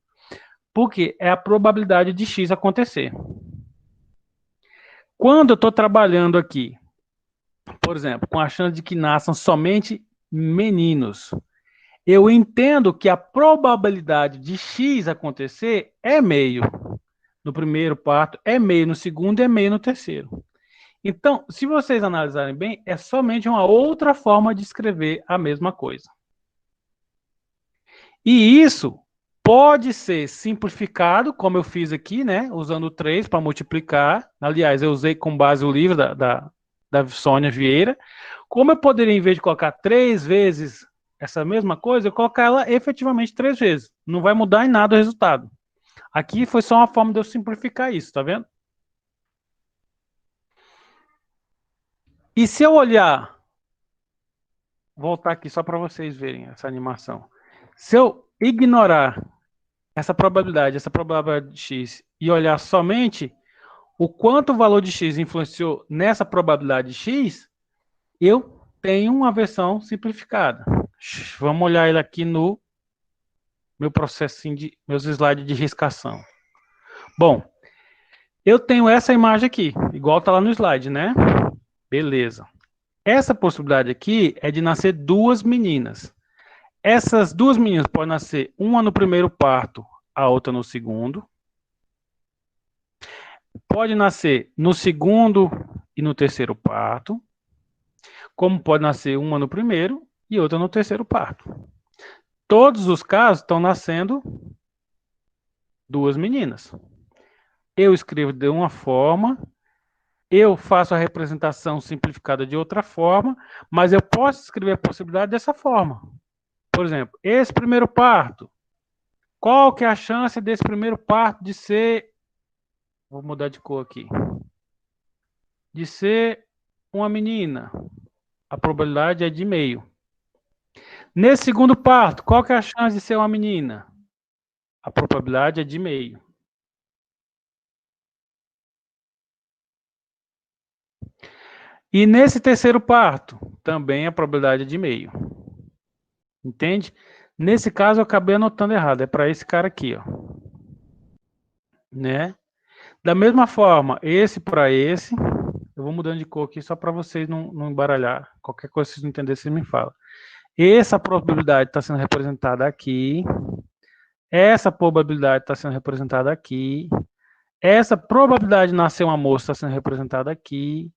Porque é a probabilidade de X acontecer. Quando eu estou trabalhando aqui, por exemplo, com a chance de que nasçam somente meninos, eu entendo que a probabilidade de X acontecer é meio. No primeiro parto, é meio no segundo e é meio no terceiro. Então, se vocês analisarem bem, é somente uma outra forma de escrever a mesma coisa. E isso pode ser simplificado, como eu fiz aqui, né? Usando 3 para multiplicar. Aliás, eu usei com base o livro da Sônia Vieira. Como eu poderia, em vez de colocar 3 vezes essa mesma coisa, eu colocar ela efetivamente 3 vezes. Não vai mudar em nada o resultado. Aqui foi só uma forma de eu simplificar isso, tá vendo? E se eu olhar, voltar aqui só para vocês verem essa animação. Se eu ignorar essa probabilidade de x, e olhar somente o quanto o valor de x influenciou nessa probabilidade de x, eu tenho uma versão simplificada. Vamos olhar ele aqui no meu processinho meus slides de riscação. Bom, eu tenho essa imagem aqui, igual está lá no slide, né? Beleza. Essa possibilidade aqui é de nascer duas meninas. Essas duas meninas podem nascer uma no primeiro parto, a outra no segundo. Pode nascer no segundo e no terceiro parto. Como pode nascer uma no primeiro e outra no terceiro parto. Todos os casos estão nascendo duas meninas. Eu escrevo de uma forma, eu faço a representação simplificada de outra forma, mas eu posso escrever a possibilidade dessa forma. Por exemplo, esse primeiro parto, qual que é a chance desse primeiro parto de ser, vou mudar de cor aqui, de ser uma menina? A probabilidade é de meio. Nesse segundo parto, qual que é a chance de ser uma menina? A probabilidade é de meio. E nesse terceiro parto, também a probabilidade é de meio. Entende? Nesse caso, eu acabei anotando errado. É para esse cara aqui, ó. Né? Da mesma forma, esse para esse. Eu vou mudando de cor aqui só para vocês não embaralhar. Qualquer coisa que vocês não entenderem, vocês me falam. Essa probabilidade está sendo representada aqui. Essa probabilidade está sendo representada aqui. Essa probabilidade de nascer uma moça está sendo representada aqui.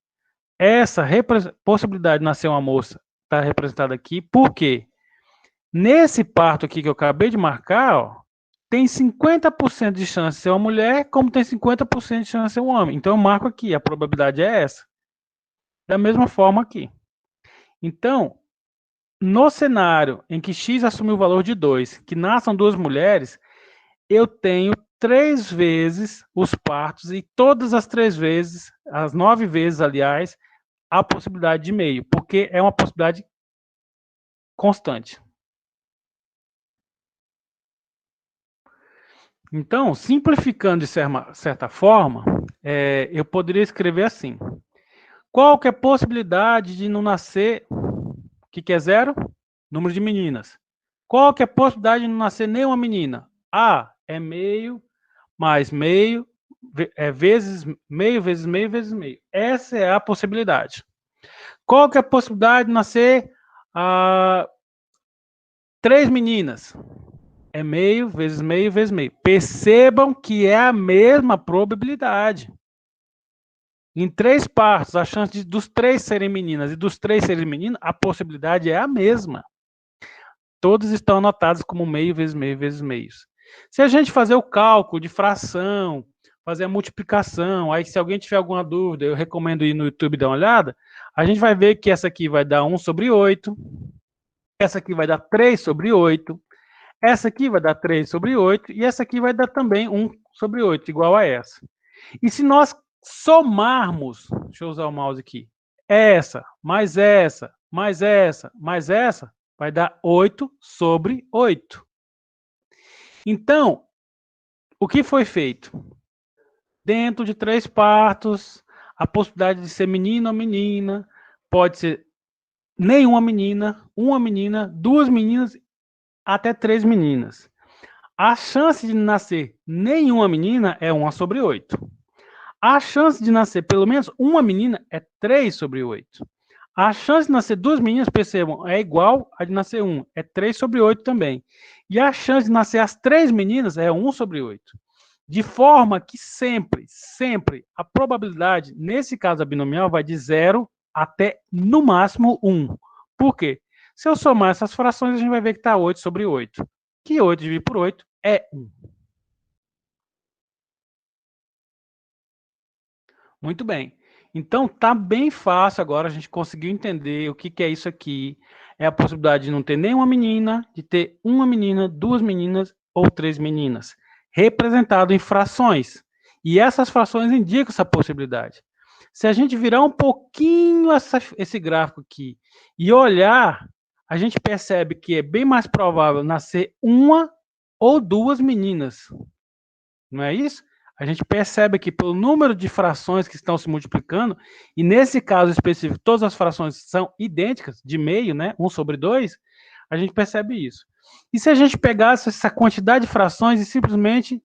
Essa possibilidade de nascer uma moça está representada aqui. Por quê? Nesse parto aqui que eu acabei de marcar, ó, tem 50% de chance de ser uma mulher, como tem 50% de chance de ser um homem. Então, eu marco aqui, a probabilidade é essa. Da mesma forma aqui. Então, no cenário em que x assumiu o valor de 2, que nasçam duas mulheres, eu tenho 3 vezes os partos e todas as 3 vezes, as 9 vezes, aliás, a possibilidade de meio, porque é uma possibilidade constante. Então, simplificando de certa forma, eu poderia escrever assim. Qual que é a possibilidade de não nascer... O que é zero? Número de meninas. Qual que é a possibilidade de não nascer nenhuma menina? A é meio, mais meio, vezes meio, vezes meio, vezes meio. Essa é a possibilidade. Qual que é a possibilidade de nascer 3 meninas? É meio, vezes meio, vezes meio. Percebam que é a mesma probabilidade. Em 3 partos, a chance dos 3 serem meninas e dos 3 serem meninos, a possibilidade é a mesma. Todos estão anotados como meio, vezes meio, vezes meios. Se a gente fazer o cálculo de fração, fazer a multiplicação, aí se alguém tiver alguma dúvida, eu recomendo ir no YouTube dar uma olhada, a gente vai ver que essa aqui vai dar 1 sobre 8, essa aqui vai dar 3 sobre 8, essa aqui vai dar 3 sobre 8, e essa aqui vai dar também 1 sobre 8, igual a essa. E se nós somarmos, deixa eu usar o mouse aqui, essa, mais essa, mais essa, mais essa, vai dar 8 sobre 8. Então, o que foi feito? Dentro de 3 partos, a possibilidade de ser menino ou menina, pode ser nenhuma menina, uma menina, 2 meninas, até 3 meninas. A chance de nascer nenhuma menina é 1 sobre 8. A chance de nascer pelo menos uma menina é 3 sobre 8. A chance de nascer 2 meninas, percebam, é igual a de nascer 1. É 3 sobre 8 também. E a chance de nascer as 3 meninas é 1 sobre 8. De forma que sempre, a probabilidade, nesse caso a binomial, vai de 0 até, no máximo, 1. Por quê? Se eu somar essas frações, a gente vai ver que está 8 sobre 8. Que 8 dividido por 8 é 1. Muito bem. Então, tá bem fácil agora, a gente conseguiu entender o que é isso aqui. É a possibilidade de não ter nenhuma menina, de ter uma menina, 2 meninas ou 3 meninas. Representado em frações. E essas frações indicam essa possibilidade. Se a gente virar um pouquinho esse gráfico aqui e olhar, a gente percebe que é bem mais provável nascer uma ou duas meninas. Não é isso? A gente percebe que pelo número de frações que estão se multiplicando, e nesse caso específico, todas as frações são idênticas, de meio, né? 1/2, a gente percebe isso. E se a gente pegasse essa quantidade de frações e simplesmente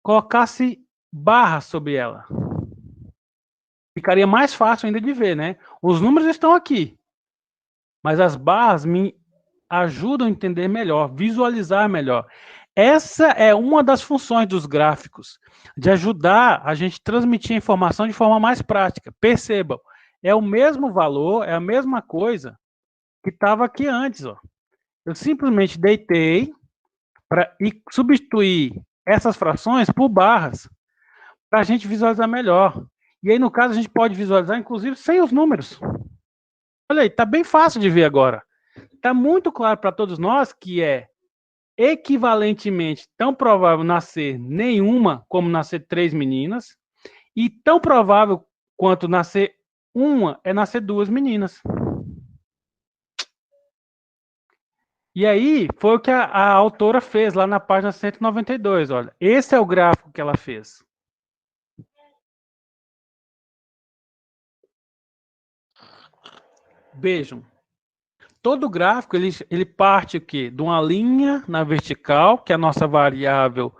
colocasse barras sobre ela? Ficaria mais fácil ainda de ver, né? Os números estão aqui, mas as barras me ajudam a entender melhor, visualizar melhor. Essa é uma das funções dos gráficos, de ajudar a gente a transmitir a informação de forma mais prática. Percebam, é o mesmo valor, é a mesma coisa que estava aqui antes. Ó. Eu simplesmente deitei e substituir essas frações por barras, para a gente visualizar melhor. E aí, no caso, a gente pode visualizar, inclusive, sem os números. Olha aí, está bem fácil de ver agora. Está muito claro para todos nós que é equivalentemente tão provável nascer nenhuma como nascer 3 meninas, e tão provável quanto nascer uma é nascer 2 meninas. E aí, foi o que a autora fez lá na página 192, olha. Esse é o gráfico que ela fez. Vejam. Todo gráfico, ele parte o quê? De uma linha na vertical, que é a nossa variável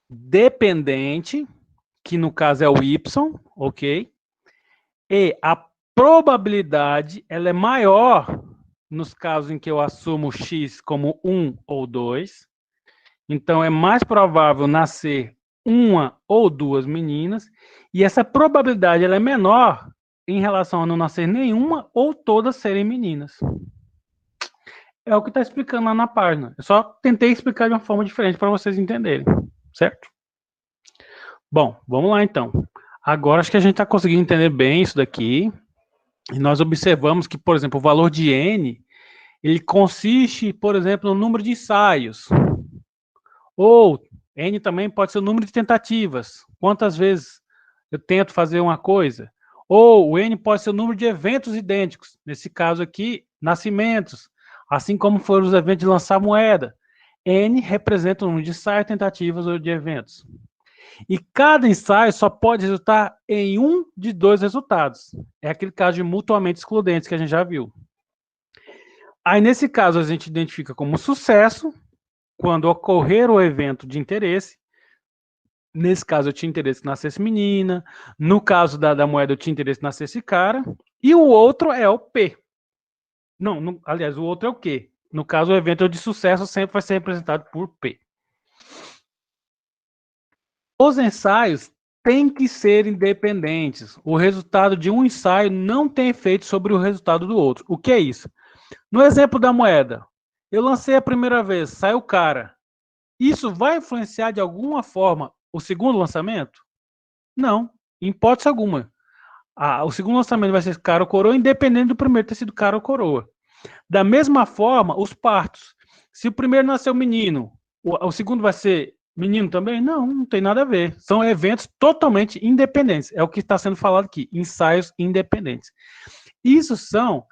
dependente, que no caso é o y, ok? E a probabilidade, ela é maior nos casos em que eu assumo x como 1 ou 2. Então, é mais provável nascer uma ou duas meninas. E essa probabilidade, ela é menor em relação a não nascer nenhuma ou todas serem meninas. É o que está explicando lá na página. Eu só tentei explicar de uma forma diferente para vocês entenderem, certo? Bom, vamos lá então. Agora acho que a gente está conseguindo entender bem isso daqui. E nós observamos que, por exemplo, o valor de N, ele consiste, por exemplo, no número de ensaios. Ou N também pode ser o número de tentativas. Quantas vezes eu tento fazer uma coisa. Ou o N pode ser o número de eventos idênticos. Nesse caso aqui, nascimentos. Assim como foram os eventos de lançar moeda. N representa o número de ensaios, tentativas ou de eventos. E cada ensaio só pode resultar em um de dois resultados. É aquele caso de mutuamente excludentes que a gente já viu. Aí, nesse caso, a gente identifica como sucesso quando ocorrer o evento de interesse. Nesse caso, eu tinha interesse que nascesse menina. No caso da moeda, eu tinha interesse que nascesse cara. E o outro é o P. Não, aliás, o outro é o Q. No caso, o evento de sucesso sempre vai ser representado por P. Os ensaios têm que ser independentes. O resultado de um ensaio não tem efeito sobre o resultado do outro. O que é isso? No exemplo da moeda, eu lancei a primeira vez, saiu cara. Isso vai influenciar de alguma forma o segundo lançamento? Não, em hipótese alguma. O segundo lançamento vai ser cara ou coroa, independente do primeiro ter sido cara ou coroa. Da mesma forma, os partos. Se o primeiro nasceu menino, o segundo vai ser menino também? Não tem nada a ver. São eventos totalmente independentes. É o que está sendo falado aqui, ensaios independentes. Isso são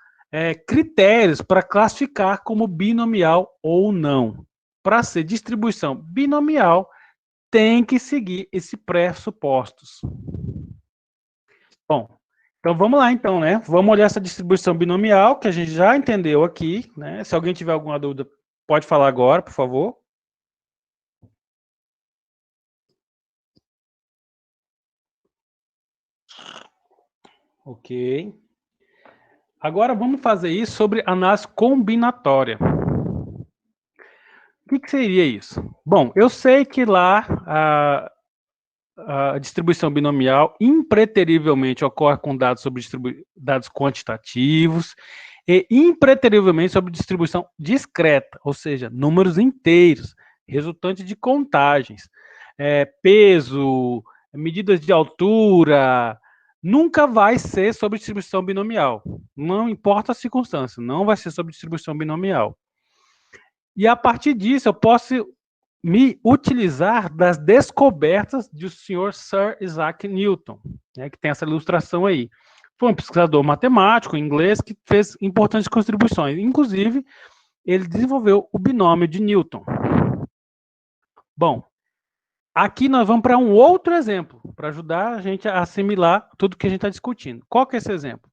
critérios para classificar como binomial ou não. Para ser distribuição binomial, tem que seguir esses pressupostos. Bom, então vamos lá então, né? Vamos olhar essa distribuição binomial, que a gente já entendeu aqui, né? Se alguém tiver alguma dúvida, pode falar agora, por favor. Ok. Agora vamos fazer isso sobre análise combinatória. O que seria isso? Bom, eu sei que lá a distribuição binomial impreterivelmente ocorre com dados sobre dados quantitativos e impreterivelmente sobre distribuição discreta, ou seja, números inteiros, resultantes de contagens, peso, medidas de altura. Nunca vai ser sobre distribuição binomial. Não importa a circunstância, não vai ser sobre distribuição binomial. E a partir disso, eu posso me utilizar das descobertas do senhor Sir Isaac Newton, né, que tem essa ilustração aí. Foi um pesquisador matemático inglês que fez importantes contribuições. Inclusive, ele desenvolveu o binômio de Newton. Bom, aqui nós vamos para um outro exemplo, para ajudar a gente a assimilar tudo que a gente está discutindo. Qual que é esse exemplo?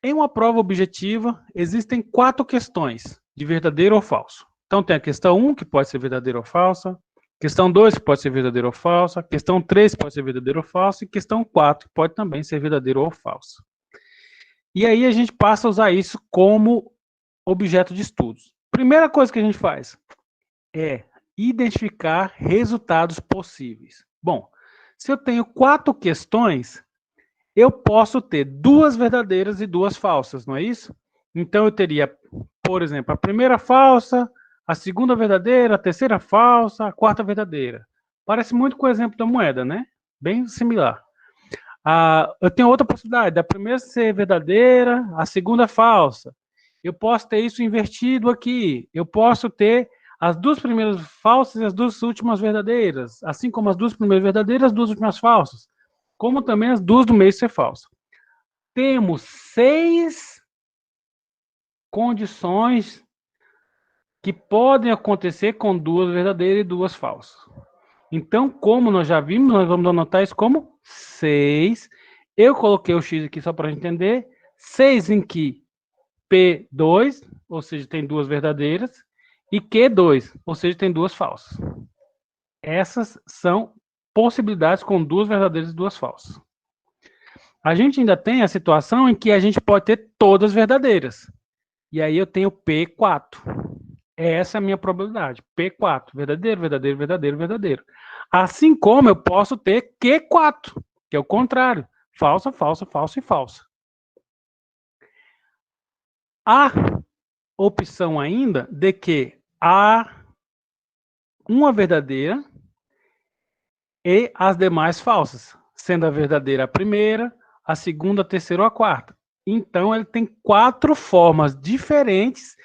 Em uma prova objetiva, existem 4 questões de verdadeiro ou falso. Então, tem a questão 1, que pode ser verdadeira ou falsa, questão 2, que pode ser verdadeira ou falsa, questão 3, que pode ser verdadeira ou falsa, e questão 4, que pode também ser verdadeira ou falsa. E aí a gente passa a usar isso como objeto de estudos. Primeira coisa que a gente faz é identificar resultados possíveis. Bom, se eu tenho 4 questões, eu posso ter 2 verdadeiras e 2 falsas, não é isso? Então, eu teria, por exemplo, a primeira falsa, a segunda verdadeira, a terceira falsa, a quarta verdadeira. Parece muito com o exemplo da moeda, né? Bem similar. Eu tenho outra possibilidade, a primeira ser verdadeira, a segunda falsa. Eu posso ter isso invertido aqui. Eu posso ter as 2 primeiras falsas e as 2 últimas verdadeiras. Assim como as 2 primeiras verdadeiras, as 2 últimas falsas. Como também as 2 do meio ser falsa. Temos 6 condições que podem acontecer com 2 verdadeiras e 2 falsas. Então, como nós já vimos, nós vamos anotar isso como 6. Eu coloquei o X aqui só para entender. 6 em que P2, ou seja, tem 2 verdadeiras, e Q2, ou seja, tem 2 falsas. Essas são possibilidades com 2 verdadeiras e 2 falsas. A gente ainda tem a situação em que a gente pode ter todas verdadeiras. E aí eu tenho P4. Essa é a minha probabilidade. P4, verdadeiro, verdadeiro, verdadeiro, verdadeiro. Assim como eu posso ter Q4, que é o contrário. Falsa, falsa, falsa e falsa. Há opção ainda de que há uma verdadeira e as demais falsas, sendo a verdadeira a primeira, a segunda, a terceira ou a quarta. Então, ele tem 4 formas diferentes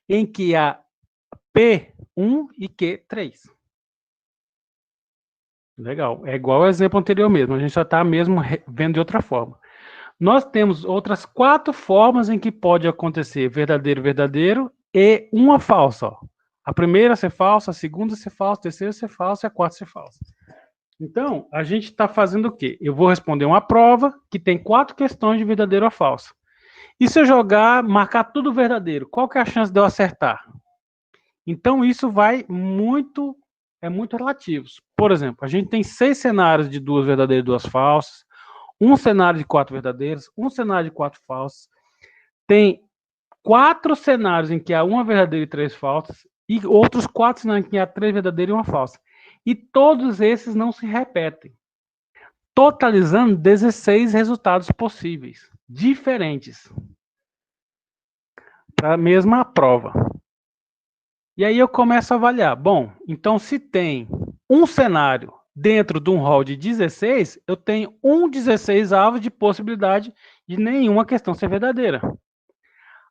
em que há P1 e Q3. Legal. É igual ao exemplo anterior mesmo. A gente já está mesmo vendo de outra forma. Nós temos outras 4 formas em que pode acontecer verdadeiro, verdadeiro e uma falsa. Ó. A primeira ser falsa, a segunda ser falsa, a terceira ser falsa e a quarta ser falsa. Então, a gente está fazendo o quê? Eu vou responder uma prova que tem 4 questões de verdadeiro ou falso. E se eu jogar, marcar tudo verdadeiro, qual que é a chance de eu acertar? Então, isso é muito relativo. Por exemplo, a gente tem 6 cenários de 2 verdadeiras e 2 falsas, um cenário de 4 verdadeiras, um cenário de 4 falsas, tem 4 cenários em que há uma verdadeira e 3 falsas, e outros 4 cenários em que há 3 verdadeiras e uma falsa. E todos esses não se repetem, totalizando 16 resultados possíveis, diferentes, para a mesma prova. E aí eu começo a avaliar. Bom, então se tem um cenário dentro de um rol de 16, eu tenho 16 alvos de possibilidade de nenhuma questão ser verdadeira.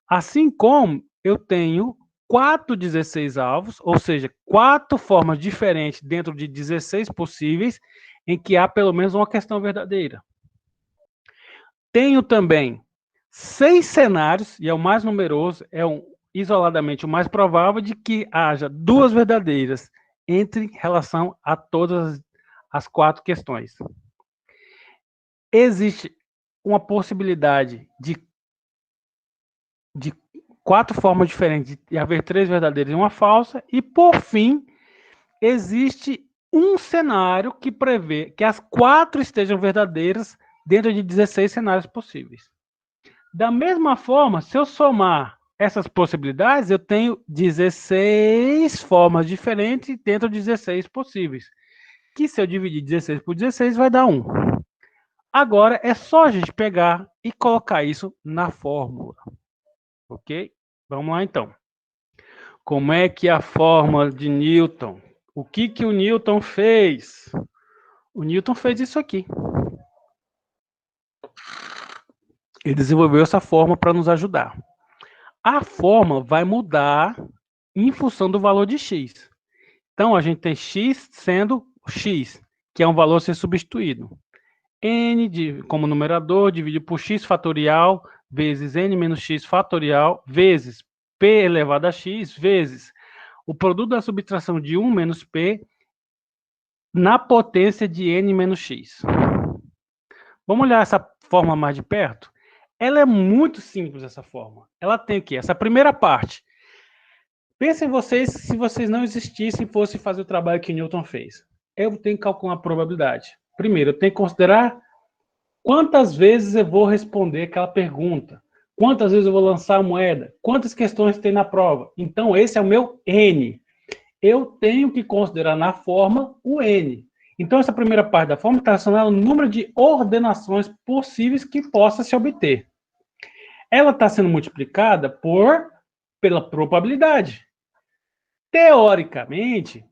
Assim como eu tenho 16 alvos, ou seja, 4 formas diferentes dentro de 16 possíveis em que há pelo menos uma questão verdadeira. Tenho também 6 cenários, e é o mais numeroso, isoladamente o mais provável de que haja 2 verdadeiras em relação a todas as 4 questões. Existe uma possibilidade de 4 formas diferentes de haver 3 verdadeiras e uma falsa, e por fim, existe um cenário que prevê que as 4 estejam verdadeiras dentro de 16 cenários possíveis. Da mesma forma, se eu somar essas possibilidades, eu tenho 16 formas diferentes dentro de 16 possíveis. Que se eu dividir 16 por 16, vai dar 1. Agora, é só a gente pegar e colocar isso na fórmula. Ok? Vamos lá, então. Como é que a fórmula de Newton? O que o Newton fez? O Newton fez isso aqui. Ele desenvolveu essa fórmula para nos ajudar. A fórmula vai mudar em função do valor de x. Então, a gente tem x sendo x, que é um valor a ser substituído. N como numerador, dividido por x fatorial, vezes n menos x fatorial, vezes p elevado a x, vezes o produto da subtração de 1 menos p na potência de n menos x. Vamos olhar essa forma mais de perto? Ela é muito simples, essa forma. Ela tem o quê? Essa primeira parte. Pensem vocês, se vocês não existissem e fossem fazer o trabalho que Newton fez. Eu tenho que calcular a probabilidade. Primeiro, eu tenho que considerar quantas vezes eu vou responder aquela pergunta. Quantas vezes eu vou lançar a moeda. Quantas questões tem na prova. Então, esse é o meu N. Eu tenho que considerar na forma o N. Então, essa primeira parte da forma está relacionada ao número de ordenações possíveis que possa se obter. Ela está sendo multiplicada pela probabilidade. Teoricamente,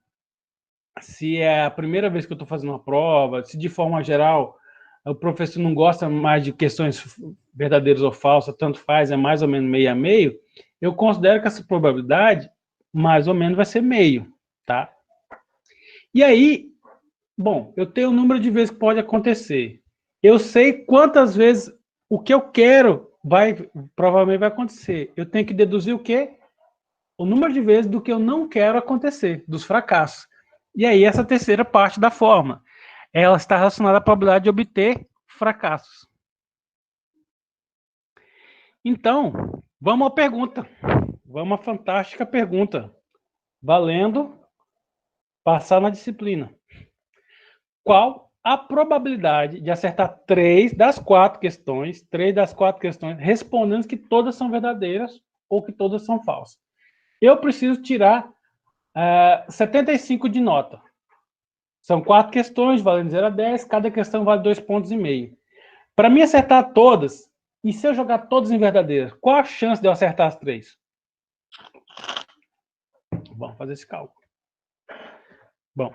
se é a primeira vez que eu estou fazendo uma prova, se de forma geral o professor não gosta mais de questões verdadeiras ou falsas, tanto faz, é mais ou menos meio a meio, eu considero que essa probabilidade mais ou menos vai ser meio, tá? E aí, bom, eu tenho o número de vezes que pode acontecer. Eu sei quantas vezes o que eu quero provavelmente vai acontecer. Eu tenho que deduzir o quê? O número de vezes do que eu não quero acontecer, dos fracassos. E aí, essa terceira parte da forma, ela está relacionada à probabilidade de obter fracassos. Então, vamos à pergunta. Vamos à fantástica pergunta. Valendo passar na disciplina. Qual a probabilidade de acertar 3 das 4 questões, respondendo que todas são verdadeiras ou que todas são falsas? Eu preciso tirar 75 de nota. São 4 questões, valendo 0 a 10, cada questão vale 2,5 pontos. Para mim acertar todas, e se eu jogar todas em verdadeiras, qual a chance de eu acertar as 3? Vamos fazer esse cálculo. Bom,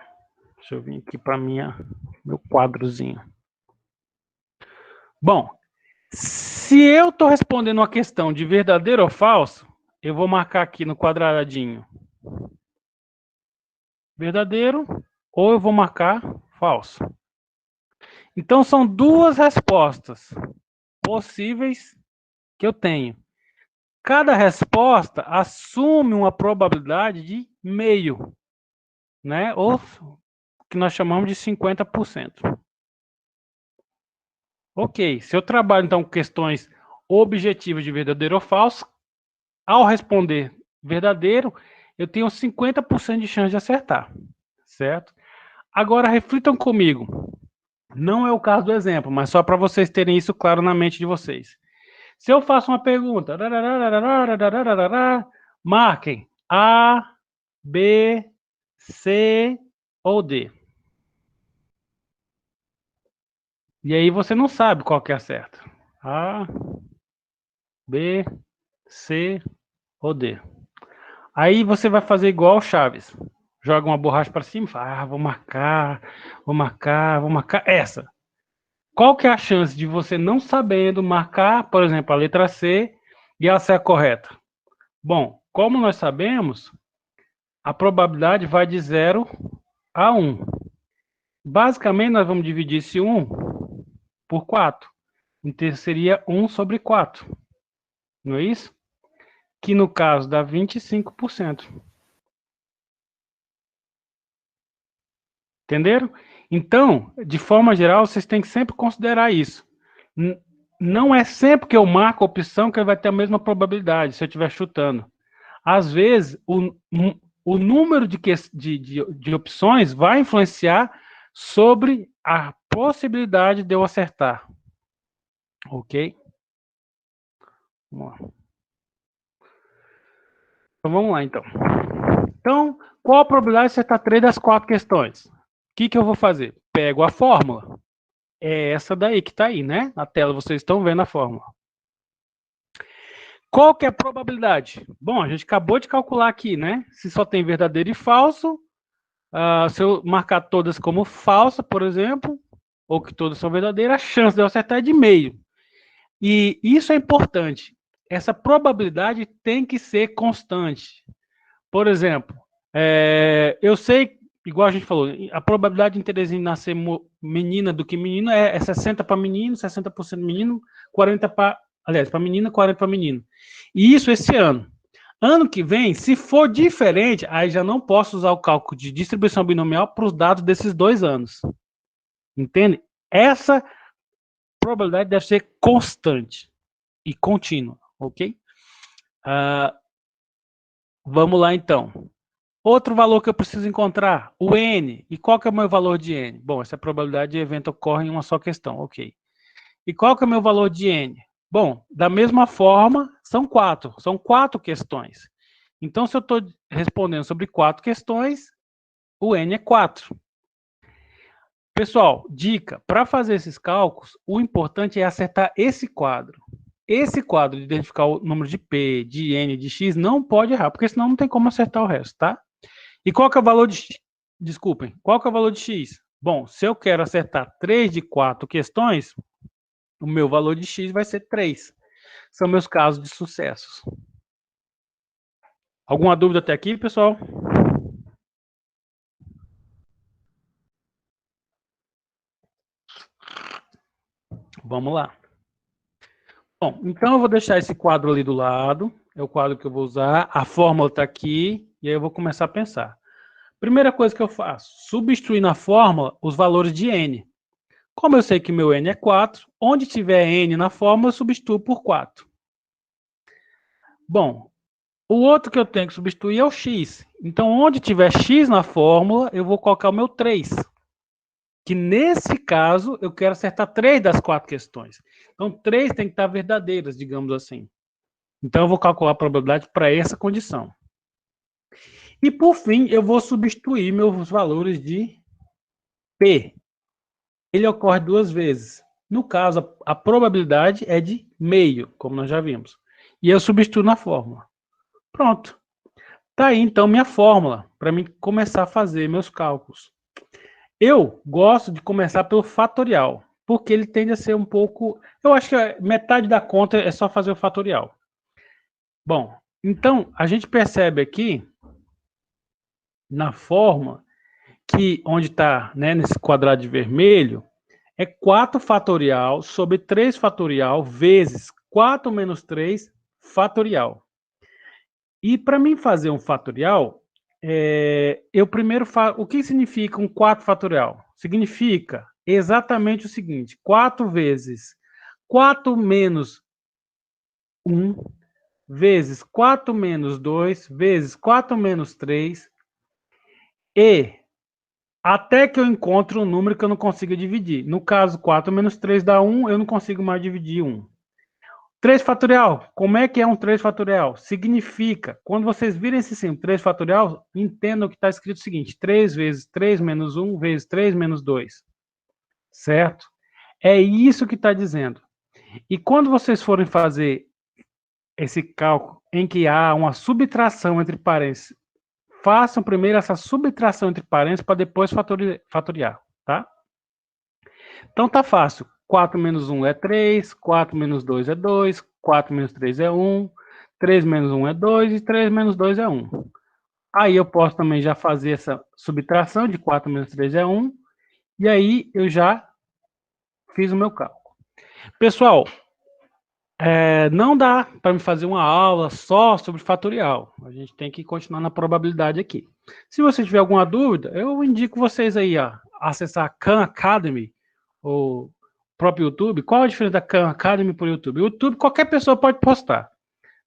deixa eu vir aqui para meu quadrozinho. Bom, se eu estou respondendo uma questão de verdadeiro ou falso, eu vou marcar aqui no quadradinho verdadeiro, ou eu vou marcar falso. Então, são 2 respostas possíveis que eu tenho. Cada resposta assume uma probabilidade de meio, né? Ou que nós chamamos de 50%. Ok, se eu trabalho, então, com questões objetivas de verdadeiro ou falso, ao responder verdadeiro, eu tenho 50% de chance de acertar, certo? Agora, reflitam comigo. Não é o caso do exemplo, mas só para vocês terem isso claro na mente de vocês. Se eu faço uma pergunta, marquem A, B, C ou D. E aí você não sabe qual que é a certa. A, B, C ou D. Aí você vai fazer igual o Chaves. Joga uma borracha para cima e fala, vou marcar essa. Qual que é a chance de você não sabendo marcar, por exemplo, a letra C e ela ser a correta? Bom, como nós sabemos, a probabilidade vai de 0 a 1. Basicamente, nós vamos dividir esse 1 por 4. Então, seria 1 sobre 4. Não é isso? Que no caso dá 25%. Entenderam? Então, de forma geral, vocês têm que sempre considerar isso. Não é sempre que eu marco a opção que vai ter a mesma probabilidade, se eu estiver chutando. Às vezes, o número de opções vai influenciar sobre a possibilidade de eu acertar. Ok? Vamos lá. Então, vamos lá, então. Então, qual a probabilidade de acertar 3 das 4 questões? O que eu vou fazer? Pego a fórmula. É essa daí que está aí, né? Na tela vocês estão vendo a fórmula. Qual que é a probabilidade? Bom, a gente acabou de calcular aqui, né? Se só tem verdadeiro e falso, se eu marcar todas como falsa, por exemplo, ou que todas são verdadeiras, a chance de eu acertar é de meio. E isso é importante. Essa probabilidade tem que ser constante. Por exemplo, Eu sei, igual a gente falou, a probabilidade de Terezinha nascer menina do que menino é 60 para menino, 60% menino, 40 para... Aliás, para menina, 40 para menino. E isso esse ano. Ano que vem, se for diferente, aí já não posso usar o cálculo de distribuição binomial para os dados desses 2 anos. Entende? Essa probabilidade deve ser constante e contínua, ok? Vamos lá, então. Outro valor que eu preciso encontrar, o N. E qual que é o meu valor de N? Bom, essa probabilidade de evento ocorre em uma só questão, ok. E qual que é o meu valor de N? Bom, da mesma forma, são 4 questões. Então, se eu estou respondendo sobre 4 questões, o N é 4. Pessoal, dica, para fazer esses cálculos, o importante é acertar esse quadro. Esse quadro de identificar o número de P, de N, de X, não pode errar, porque senão não tem como acertar o resto, tá? E qual que é o valor de X? Desculpem, qual que é o valor de X? Bom, se eu quero acertar 3 de 4 questões, o meu valor de X vai ser 3. São meus casos de sucessos. Alguma dúvida até aqui, pessoal? Vamos lá. Bom, então eu vou deixar esse quadro ali do lado. É o quadro que eu vou usar. A fórmula está aqui. E aí eu vou começar a pensar. Primeira coisa que eu faço, substituir na fórmula os valores de N. Como eu sei que meu N é 4, onde tiver N na fórmula, eu substituo por 4. Bom, o outro que eu tenho que substituir é o X. Então, onde tiver X na fórmula, eu vou colocar o meu 3. Que nesse caso, eu quero acertar 3 das 4 questões. Então, 3 tem que estar verdadeiras, digamos assim. Então, eu vou calcular a probabilidade para essa condição. E, por fim, eu vou substituir meus valores de P. Ele ocorre 2 vezes. No caso, a probabilidade é de meio, como nós já vimos. E eu substituo na fórmula. Pronto. Tá aí, então, minha fórmula, para mim começar a fazer meus cálculos. Eu gosto de começar pelo fatorial, porque ele tende a ser um pouco... Eu acho que metade da conta é só fazer o fatorial. Bom, então, a gente percebe aqui, na fórmula, que onde está, né, nesse quadrado de vermelho, é 4 fatorial sobre 3 fatorial vezes 4 menos 3 fatorial. E para mim fazer um fatorial, eu primeiro faço... O que significa um 4 fatorial? Significa exatamente o seguinte: 4 vezes 4 menos 1 vezes 4 menos 2 vezes 4 menos 3 e até que eu encontre um número que eu não consiga dividir. No caso, 4 menos 3 dá 1, eu não consigo mais dividir 1. 3 fatorial, como é que é um 3 fatorial? Significa, quando vocês virem esse símbolo 3 fatorial, entendam que está escrito o seguinte: 3 vezes 3 menos 1 vezes 3 menos 2. Certo? É isso que está dizendo. E quando vocês forem fazer esse cálculo em que há uma subtração entre parênteses, façam primeiro essa subtração entre parênteses para depois fatoriar, tá? Então tá fácil. 4 menos 1 é 3, 4 menos 2 é 2, 4 menos 3 é 1, 3 menos 1 é 2 e 3 menos 2 é 1. Aí eu posso também já fazer essa subtração de 4 menos 3 é 1, e aí eu já fiz o meu cálculo. Pessoal, não dá para me fazer uma aula só sobre fatorial. A gente tem que continuar na probabilidade aqui. Se você tiver alguma dúvida, eu indico vocês aí a acessar a Khan Academy, ou próprio YouTube. Qual a diferença da Khan Academy para o YouTube? O YouTube qualquer pessoa pode postar.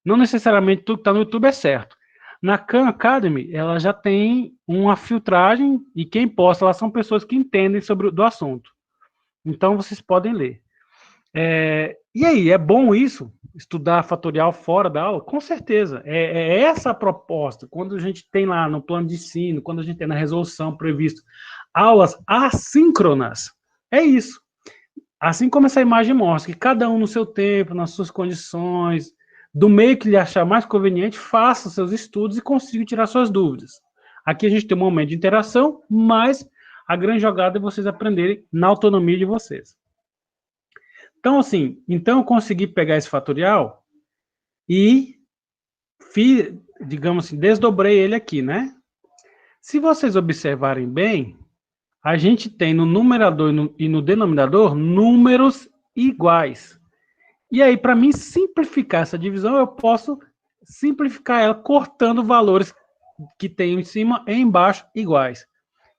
Não necessariamente tudo que está no YouTube é certo. Na Khan Academy, ela já tem uma filtragem e quem posta lá são pessoas que entendem do assunto. Então, vocês podem ler. E aí, é bom isso? Estudar fatorial fora da aula? Com certeza. É essa a proposta. Quando a gente tem lá no plano de ensino, quando a gente tem na resolução previsto aulas assíncronas, é isso. Assim como essa imagem mostra, que cada um no seu tempo, nas suas condições, do meio que lhe achar mais conveniente, faça seus estudos e consiga tirar suas dúvidas. Aqui a gente tem um momento de interação, mas a grande jogada é vocês aprenderem na autonomia de vocês. Então, assim, eu consegui pegar esse fatorial e fiz, digamos assim, desdobrei ele aqui, né? Se vocês observarem bem, a gente tem no numerador e no denominador números iguais. E aí, para mim simplificar essa divisão, eu posso simplificar ela cortando valores que tem em cima e embaixo iguais.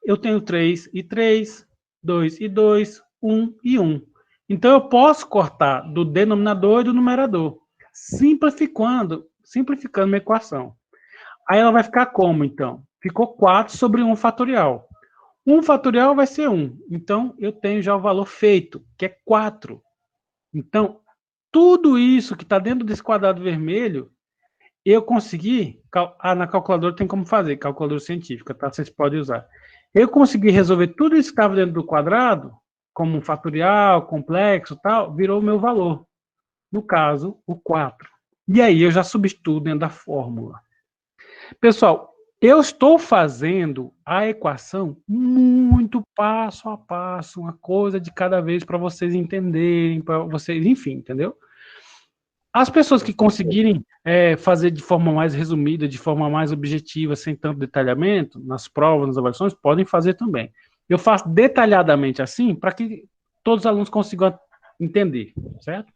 Eu tenho 3 e 3, 2 e 2, 1 e 1. Então, eu posso cortar do denominador e do numerador, simplificando minha equação. Aí ela vai ficar como, então? Ficou 4 sobre 1 fatorial. 1 fatorial vai ser 1. Então, eu tenho já o valor feito, que é 4. Então, tudo isso que está dentro desse quadrado vermelho, eu consegui... na calculadora tem como fazer, calculadora científica, tá? Vocês podem usar. Eu consegui resolver tudo isso que estava dentro do quadrado, como um fatorial, complexo e tal, virou o meu valor. No caso, o 4. E aí, eu já substituo dentro da fórmula. Pessoal, eu estou fazendo a equação muito passo a passo, uma coisa de cada vez para vocês entenderem, para vocês, enfim, entendeu? As pessoas que conseguirem fazer de forma mais resumida, de forma mais objetiva, sem tanto detalhamento, nas provas, nas avaliações, podem fazer também. Eu faço detalhadamente assim, para que todos os alunos consigam entender, certo?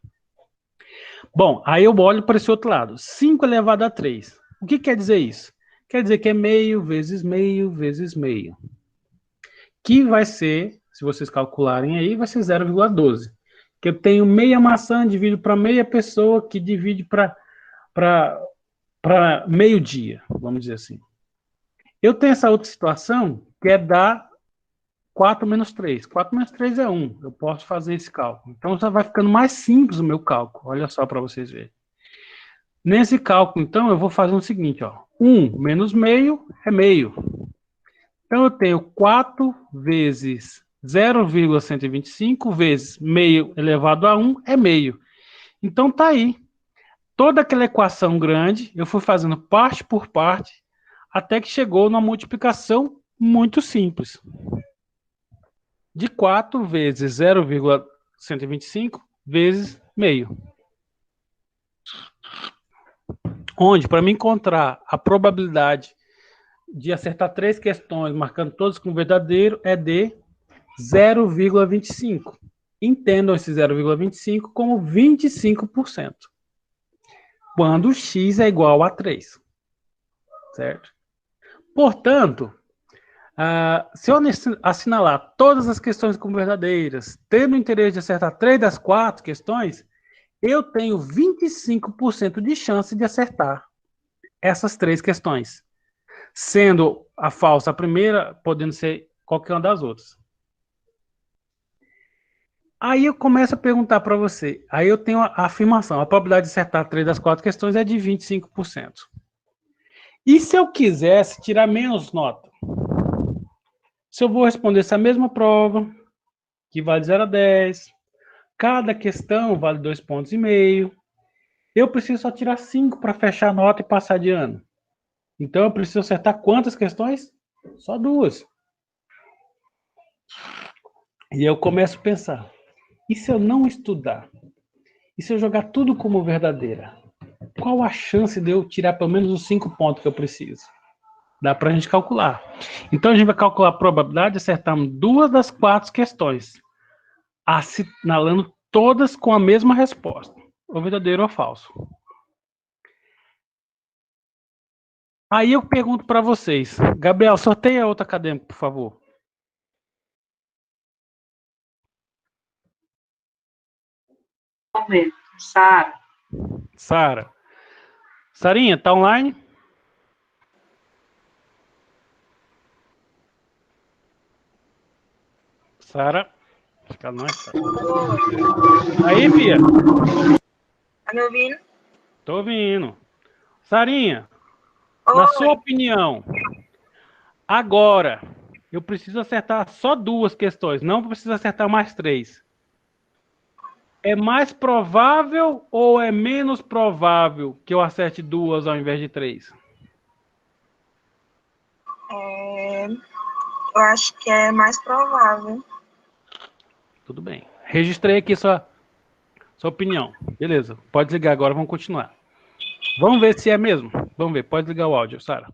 Bom, aí eu olho para esse outro lado. 5 elevado a 3. O que quer dizer isso? Quer dizer que é meio vezes meio vezes meio. Que vai ser, se vocês calcularem aí, vai ser 0,12. Que eu tenho meia maçã, divido para meia pessoa, que divide para meio dia, vamos dizer assim. Eu tenho essa outra situação, que é dar 4 menos 3. 4 menos 3 é 1. Eu posso fazer esse cálculo. Então, já vai ficando mais simples o meu cálculo. Olha só para vocês verem. Nesse cálculo, então, eu vou fazer o seguinte, ó. 1 menos meio é meio. Então, eu tenho 4 vezes 0,125 vezes meio elevado a 1 é meio. Então, tá aí. Toda aquela equação grande, eu fui fazendo parte por parte, até que chegou numa multiplicação muito simples. De 4 vezes 0,125 vezes meio. Onde, para me encontrar a probabilidade de acertar 3 questões, marcando todas com verdadeiro, é de 0,25. Entendam esse 0,25 como 25%. Quando x é igual a 3. Certo? Portanto, se eu assinalar todas as questões como verdadeiras, tendo o interesse de acertar 3 das 4 questões, eu tenho 25% de chance de acertar essas 3 questões. Sendo a falsa a primeira, podendo ser qualquer uma das outras. Aí eu começo a perguntar para você. Aí eu tenho a afirmação. A probabilidade de acertar 3 das 4 questões é de 25%. E se eu quisesse tirar menos nota? Se eu vou responder essa mesma prova, que vale 0 a 10, cada questão vale 2,5 pontos, eu preciso só tirar 5 para fechar a nota e passar de ano. Então, eu preciso acertar quantas questões? Só 2. E eu começo a pensar, e se eu não estudar? E se eu jogar tudo como verdadeira? Qual a chance de eu tirar pelo menos os 5 pontos que eu preciso? Dá para a gente calcular. Então, a gente vai calcular a probabilidade de acertarmos 2 das 4 questões, assinalando todas com a mesma resposta, ou verdadeiro ou falso. Aí eu pergunto para vocês, Gabriel, sorteia outro acadêmico, por favor. Vamos ver. Sara. Sara. Sarinha, tá online? Sara. Acho que ela não está. Aí, Fia. Tá me ouvindo? Tô ouvindo. Sarinha, na sua opinião, agora, eu preciso acertar só 2 questões, não preciso acertar mais 3. É mais provável ou é menos provável que eu acerte 2 ao invés de 3? Eu acho que é mais provável. Tudo bem. Registrei aqui sua opinião. Beleza. Pode ligar agora, vamos continuar. Vamos ver se é mesmo. Vamos ver. Pode ligar o áudio, Sara.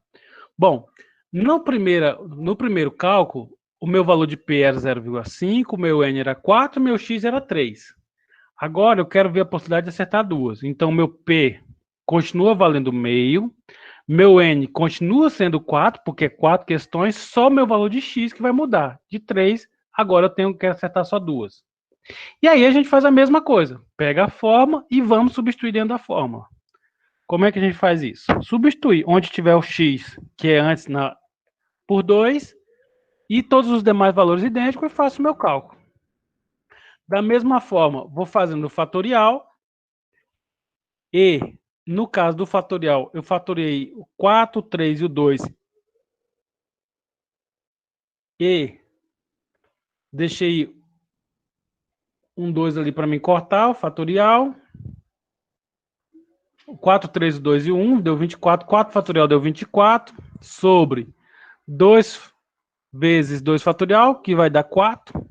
Bom, No primeiro cálculo, o meu valor de P era 0,5, o meu N era 4, o meu X era 3. Agora eu quero ver a possibilidade de acertar duas. Então, meu P continua valendo meio, meu N continua sendo 4, porque é 4 questões, só meu valor de X que vai mudar. De 3, agora eu tenho que acertar só duas. E aí a gente faz a mesma coisa. Pega a forma e vamos substituir dentro da fórmula. Como é que a gente faz isso? Substituir onde tiver o X, que é antes por 2, e todos os demais valores idênticos, e faço o meu cálculo. Da mesma forma, vou fazendo o fatorial, e no caso do fatorial, eu fatoriei o 4, o 3 e o 2, e deixei um 2 ali para mim cortar, o fatorial. 4, 3, 2 e 1, deu 24. 4 fatorial deu 24, sobre 2 vezes 2 fatorial, que vai dar 4.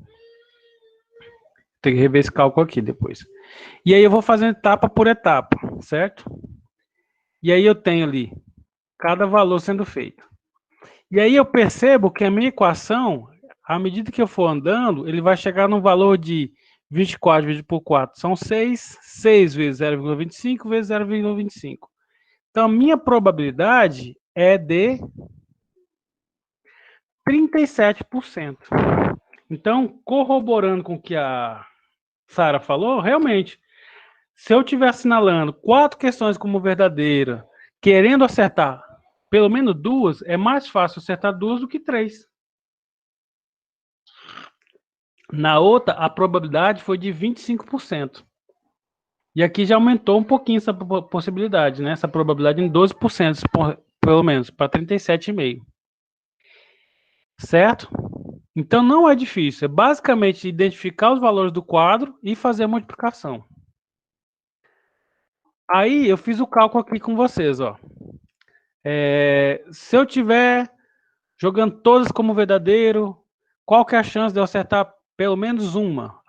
Tem que rever esse cálculo aqui depois. E aí eu vou fazendo etapa por etapa, certo? E aí eu tenho ali cada valor sendo feito. E aí eu percebo que a minha equação, à medida que eu for andando, ele vai chegar num valor de 24 dividido por 4 são 6, 6 vezes 0,25 vezes 0,25. Então, a minha probabilidade é de 37%. Então, corroborando com o que a Sara falou, realmente, se eu estiver assinalando 4 questões como verdadeira, querendo acertar pelo menos 2, é mais fácil acertar 2 do que 3. Na outra, a probabilidade foi de 25%. E aqui já aumentou um pouquinho essa possibilidade, né? Essa probabilidade em 12%, pelo menos, para 37,5%. Certo? Então não é difícil. É basicamente identificar os valores do quadro e fazer a multiplicação. Aí eu fiz o cálculo aqui com vocês, ó. Se eu tiver jogando todas como verdadeiro, qual que é a chance de eu acertar pelo menos uma?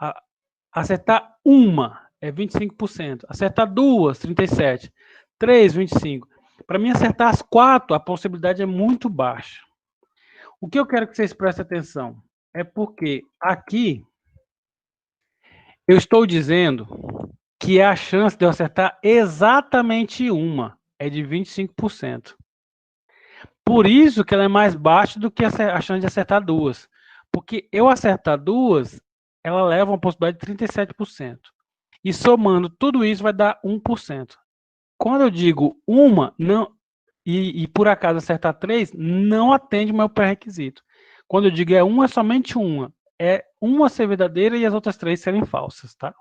Acertar uma é 25%. Acertar duas, 37%. 3, 25%. Para mim, acertar as 4, a possibilidade é muito baixa. O que eu quero que vocês prestem atenção é porque aqui eu estou dizendo que a chance de eu acertar exatamente uma é de 25%. Por isso que ela é mais baixa do que a chance de acertar duas. Porque eu acertar duas, ela leva uma possibilidade de 37%. E somando tudo isso vai dar 1%. Quando eu digo uma, não, e por acaso acertar 3, não atende o meu pré-requisito. Quando eu digo é uma, é somente uma. É uma ser verdadeira e as outras 3 serem falsas, tá?